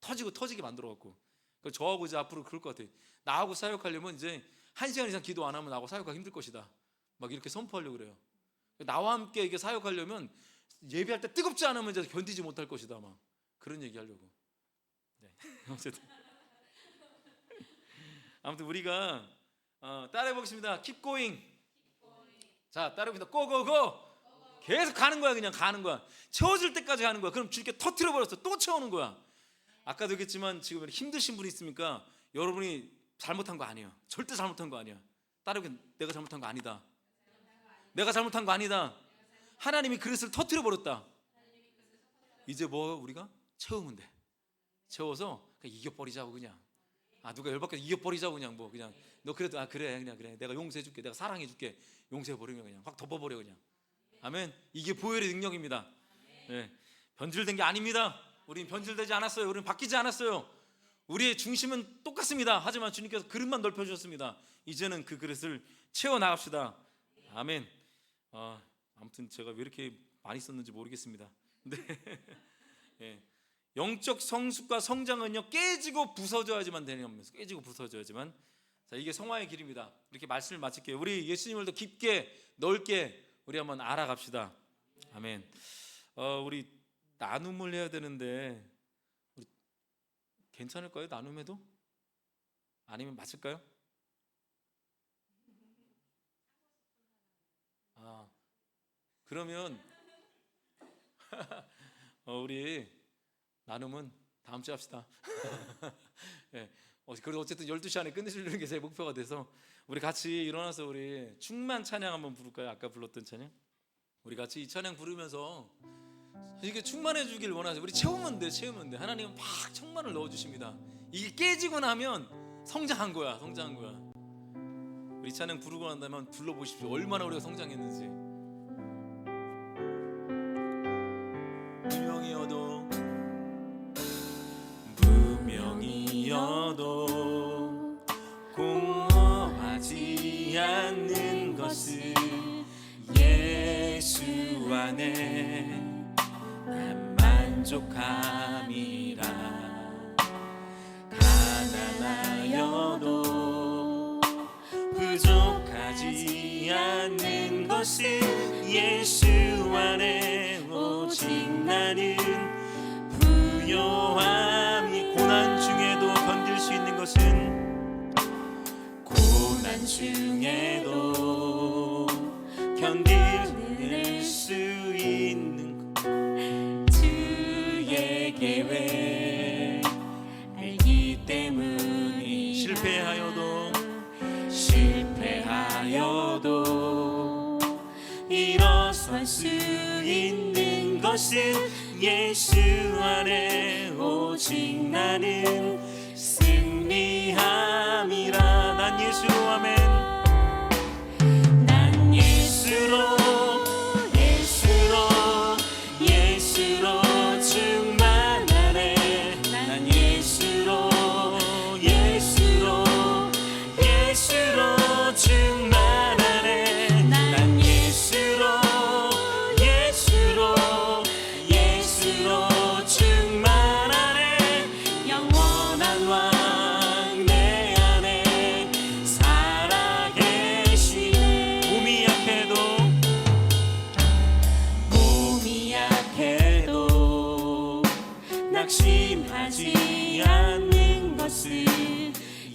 터지게 만들어갖고. 저하고 이제 앞으로 그럴 것 같아요. 나하고 사역하려면 이제 1시간 이상 기도 안 하면 나하고 사역하기 힘들 것이다. 막 이렇게 선포하려고 그래요. 나와 함께 이게 사역하려면 예배할 때 뜨겁지 않으면 이제 견디지 못할 것이다. 막 그런 얘기 하려고. 네. 어쨌든 아무튼 우리가 따라해 보겠습니다. Keep going. 자, 따라해 봅니다. 고고고. 계속 가는 거야. 그냥 가는 거야. 채워질 때까지 가는 거야. 그럼 주님께 터트려 버렸어. 또 채우는 거야. 아까도 얘기했지만 지금 힘드신 분이 있습니까? 여러분이 잘못한 거 아니에요. 절대 잘못한 거 아니야. 따르게 내가 잘못한 거 아니다. 내가 잘못한 거 아니다. 하나님이 그릇을 터트려 버렸다. 이제 뭐 우리가 채우면 돼. 채워서 그냥 이겨버리자고 그냥. 누가 열받게 이겨버리자고 그냥 뭐 그냥 너 그래도 그래 그냥 그래 내가 용서해줄게. 내가 사랑해줄게. 용서해버리면 그냥 확 덮어버려 그냥. 아멘. 이게 보혈의 능력입니다. 네. 변질된 게 아닙니다. 우린 변질되지 않았어요. 우린 바뀌지 않았어요. 우리의 중심은 똑같습니다. 하지만 주님께서 그릇만 넓혀주셨습니다. 이제는 그 그릇을 채워나갑시다. 아멘. 아무튼 제가 왜 이렇게 많이 썼는지 모르겠습니다. 네. 예. 영적 성숙과 성장은요 깨지고 부서져야지만 되는 겁니다. 깨지고 부서져야지만. 자, 이게 성화의 길입니다. 이렇게 말씀을 마칠게요. 우리 예수님을 더 깊게 넓게 우리 한번 알아갑시다. 아멘. 우리 나눔을 해야 되는데 우리 괜찮을까요? 나눔해도? 아니면 맞을까요? 그러면 우리 나눔은 다음 주에 합시다. 예. 그래도 어쨌든 12시 안에 끝내주려는 게 제 목표가 돼서 우리 같이 일어나서 우리 충만 찬양 한번 부를까요? 아까 불렀던 찬양? 우리 같이 이 찬양 부르면서 이게 충만해 주길 원하세요. 우리 채우면 돼. 하나님은 막 충만을 넣어주십니다. 이게 깨지고 나면 성장한 거야. 우리 찬양 부르고 난 다음에 불러보십시오. 얼마나 우리가 성장했는지. 무명이어도 공허하지 않는 것은 예수 안에 난 만족함이라. 가난하여도 부족하지 않는 것은 예수 안에 오직 나는 부요함이. 고난 중에도 견딜 수 있는 것은 고난 중에도 견딜 수 있는 주의 계획 알기 때문이. 실패하여도 일어설 수 있는 것은 예수 안에 오직 나는 승리함이라. 난 예수로 아멘. 난 예수로 충만하네. 난 예수로 충만하네. 난 예수로 충만하네. 영원한 왕 내 안에 살아계시네. 몸이 약해도 낙심하지 않는 것은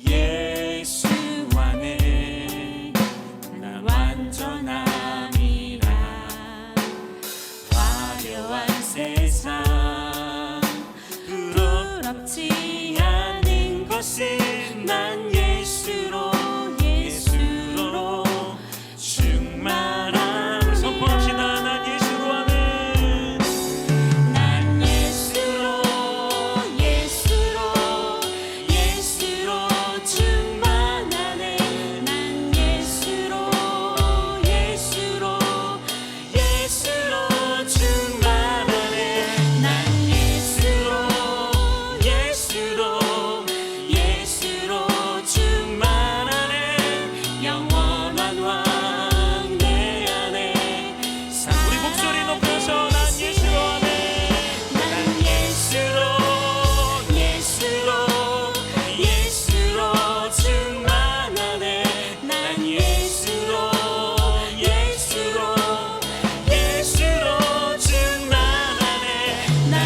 예수 안에 난 완전함이라. 화려한 세상 부럽지 않은 것은 난 예수로 충만함을 선포합시다. 난 예수로 아멘. 난 예수로 충만하네. 난 예수로 충만하네. 난 예수로 충만하네. 영원한 왕 내 안에. 우리 목소리 높여서 난 예수로 아멘. 난 예수로 충만하네. 난 예수로 충만하네. 난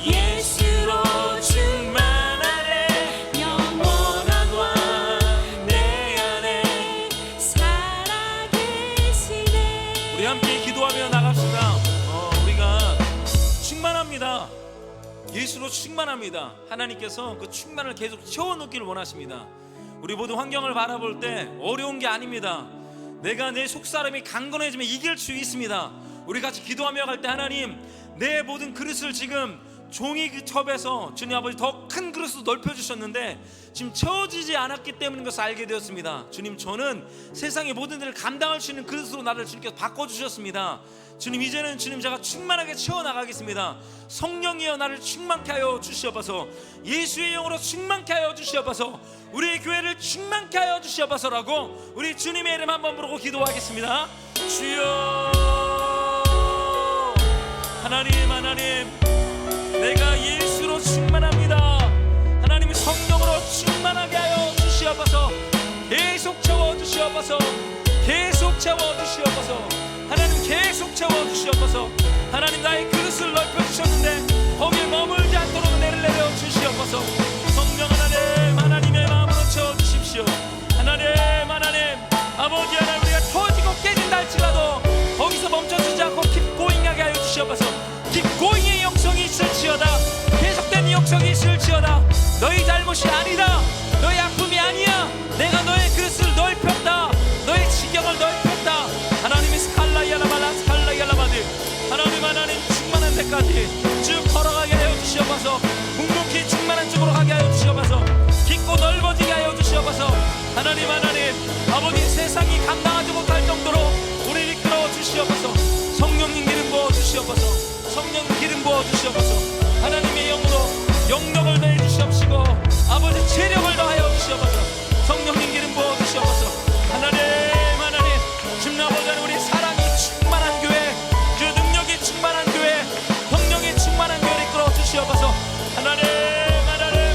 예수로 충만하네. 영원한 왕 내 안에 살아계시네. 우리 함께 기도하며 나갑시다. 우리가 충만합니다. 예수로 충만합니다. 하나님께서 그 충만을 계속 채워넣기를 원하십니다. 우리 모두 환경을 바라볼 때 어려운 게 아닙니다. 내가 내 속사람이 강건해지면 이길 수 있습니다. 우리 같이 기도하며 갈 때 하나님, 내 모든 그릇을 지금 종이컵에서 주님 아버지 더 큰 그릇으로 넓혀주셨는데 지금 채워지지 않았기 때문인 것을 알게 되었습니다. 주님, 저는 세상의 모든 일을 감당할 수 있는 그릇으로 나를 주님께서 바꿔주셨습니다. 주님, 이제는 주님 제가 충만하게 채워나가겠습니다. 성령이여 나를 충만케 하여 주시옵소서. 예수의 영으로 충만케 하여 주시옵소서. 우리의 교회를 충만케 하여 주시옵소서라고 우리 주님의 이름 한번 부르고 기도하겠습니다. 주여. 하나님, 내가 예수로 충만합니다. 하나님, 성령으로 충만하게 하여 주시옵소서. 계속 채워주시옵소서. 하나님, 계속 채워주시옵소서. 하나님, 나의 그릇을 넓혀주시옵소서. 주셨는데 거기에 머물지 않도록 은혜를 내려 주시옵소서. 성령 하나님, 하나님의 마음으로 채워주십시오. 하나님, 아버지 하나님, 우리가 터지고 깨진다 할지라도 거기서 멈춰주지 않고 킵고잉하게 하여 주시옵소서. 킵고잉의 영성이 있을지어다. 계속된 영성이 있을지어다. 너희 잘못이 아니다. 너희 아픔이 아니야. 내가 너의 그릇을 넓혔다. 너의 지경을 넓혔다. 하나님이 스칼라이아라바라 스칼라이아라바드, 하나님 충만한 데까지 쭉 걸어가게 하여 주시옵소서. 묵묵히 충만한 쪽으로 가게 하여 주시옵소서. 깊고 넓어지게 하여 주시옵소서. 하나님, 아버지 세상이 감당하지 못할 정도로 우리를 이끌어 주시옵소서. 성령님 기름 부어 주시옵소서. 성령 기름 부어 주시옵소서. 하나님의 영으로 영력을 더해 주시옵시고 아버지 체력을 더하여 주시옵소서. 성령님 기름 부어 주시옵소서. 하나님, 주님 아버지 하나님, 우리 사랑이 충만한 교회, 그 능력이 충만한 교회, 성령이 충만한 교회를 이끌어 주시옵소서. 하나님,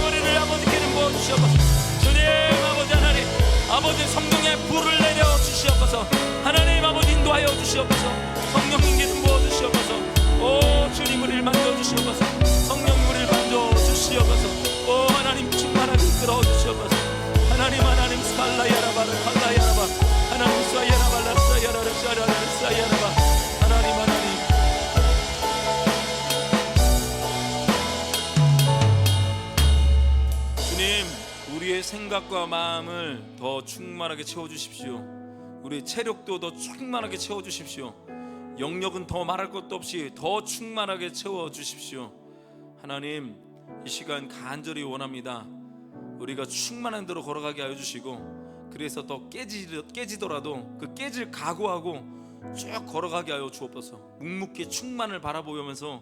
우리를 아버지 기름 부어 주시옵소서. 주님 아버지 하나님, 아버지 성령의 불을 내려 주시옵소서. 하나님 아버지 인도하여 주시옵소서. 성령님 기름 부어 주시옵소서. 오 주님, 우리를 만져 주시옵소서. 성령 우리를 만져 주시옵소서. 오 하나님 충만하게 이끌어 주시옵소서. 하나님, 스칼라야라바 칼라야라바, 하나님 사야라발라 사야라라 사야라라 사야라바, 하나님. 주님, 우리의 생각과 마음을 더 충만하게 채워주십시오. 우리의 체력도 더 충만하게 채워주십시오. 영력은 더 말할 것도 없이 더 충만하게 채워주십시오. 하나님, 이 시간 간절히 원합니다. 우리가 충만한 대로 걸어가게 하여 주시고, 그래서 더 깨지더라도 그 깨질 각오하고 쭉 걸어가게 하여 주옵소서. 묵묵히 충만을 바라보면서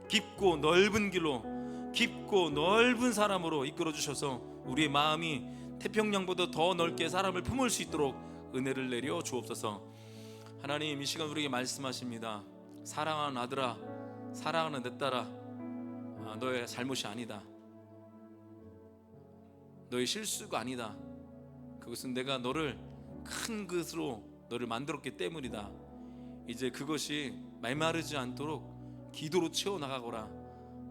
깊고 넓은 길로, 깊고 넓은 사람으로 이끌어 주셔서 우리의 마음이 태평양보다 더 넓게 사람을 품을 수 있도록 은혜를 내려 주옵소서. 하나님, 이 시간 우리에게 말씀하십니다. 사랑하는 아들아, 사랑하는 내 딸아, 너의 잘못이 아니다. 너의 실수가 아니다. 그것은 내가 너를 큰 것으로 너를 만들었기 때문이다. 이제 그것이 메마르지 않도록 기도로 채워나가거라.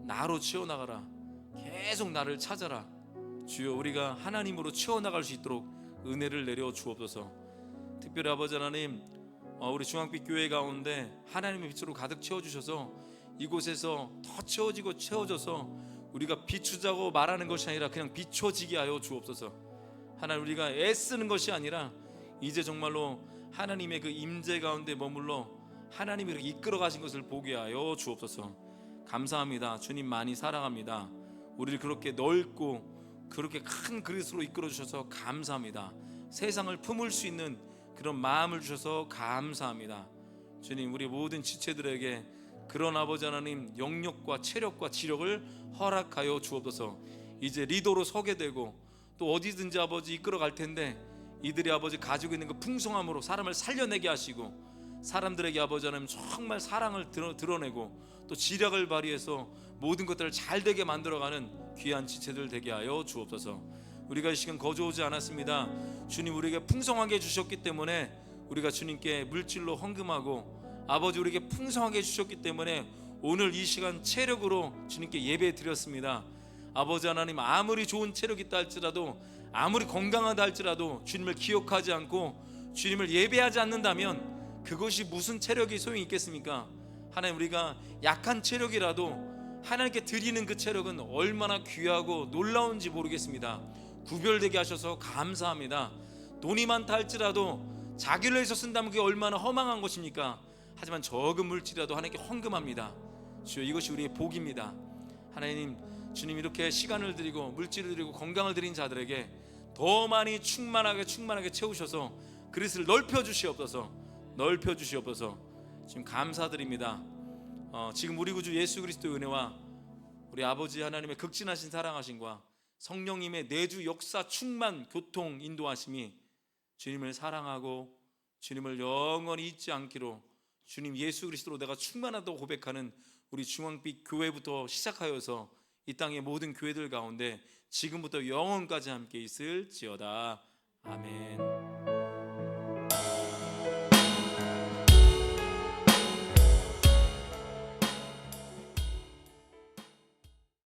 나로 채워나가라. 계속 나를 찾아라. 주여, 우리가 하나님으로 채워나갈 수 있도록 은혜를 내려 주옵소서. 특별히 아버지 하나님, 우리 중앙빛 교회 가운데 하나님의 빛으로 가득 채워주셔서 이곳에서 더 채워져서 우리가 비추자고 말하는 것이 아니라 그냥 비춰지게 하여 주옵소서. 하나님, 우리가 애쓰는 것이 아니라 이제 정말로 하나님의 그 임재 가운데 머물러 하나님이 이렇게 이끌어 가신 것을 보게 하여 주옵소서. 감사합니다. 주님 많이 사랑합니다. 우리를 그렇게 넓고 그렇게 큰 그릇으로 이끌어 주셔서 감사합니다. 세상을 품을 수 있는 그런 마음을 주셔서 감사합니다. 주님, 우리 모든 지체들에게 그런 아버지 하나님 영력과 체력과 지력을 허락하여 주옵소서. 이제 리더로 서게 되고 또 어디든지 아버지 이끌어 갈 텐데 이들이 아버지 가지고 있는 그 풍성함으로 사람을 살려내게 하시고 사람들에게 아버지 하나님 정말 사랑을 드러내고 또 지력을 발휘해서 모든 것들을 잘 되게 만들어가는 귀한 지체들 되게 하여 주옵소서. 우리가 이 시간 거저오지 않았습니다. 주님, 우리에게 풍성하게 주셨기 때문에 우리가 주님께 물질로 헌금하고 아버지 우리에게 풍성하게 주셨기 때문에 오늘 이 시간 체력으로 주님께 예배 드렸습니다. 아버지 하나님, 아무리 좋은 체력이 있다 할지라도, 아무리 건강하다 할지라도 주님을 기억하지 않고 주님을 예배하지 않는다면 그것이 무슨 체력이 소용이 있겠습니까? 하나님, 우리가 약한 체력이라도 하나님께 드리는 그 체력은 얼마나 귀하고 놀라운지 모르겠습니다. 구별되게 하셔서 감사합니다. 돈이 많다 할지라도 자기를 위해서 쓴다면 그게 얼마나 허망한 것입니까? 하지만 적은 물질이라도 하나님께 헌금합니다. 주여, 이것이 우리의 복입니다. 하나님, 주님 이렇게 시간을 드리고 물질을 드리고 건강을 드린 자들에게 더 많이 충만하게 채우셔서 그릇을 넓혀 주시옵소서. 지금 감사드립니다. 지금 우리 구주 예수 그리스도의 은혜와 우리 아버지 하나님의 극진하신 사랑하심과 성령님의 내주 역사 충만 교통 인도하심이 주님을 사랑하고 주님을 영원히 잊지 않기로, 주님 예수 그리스도로 내가 충만하다고 고백하는 우리 중앙빛 교회부터 시작하여서 이 땅의 모든 교회들 가운데 지금부터 영원까지 함께 있을지어다. 아멘.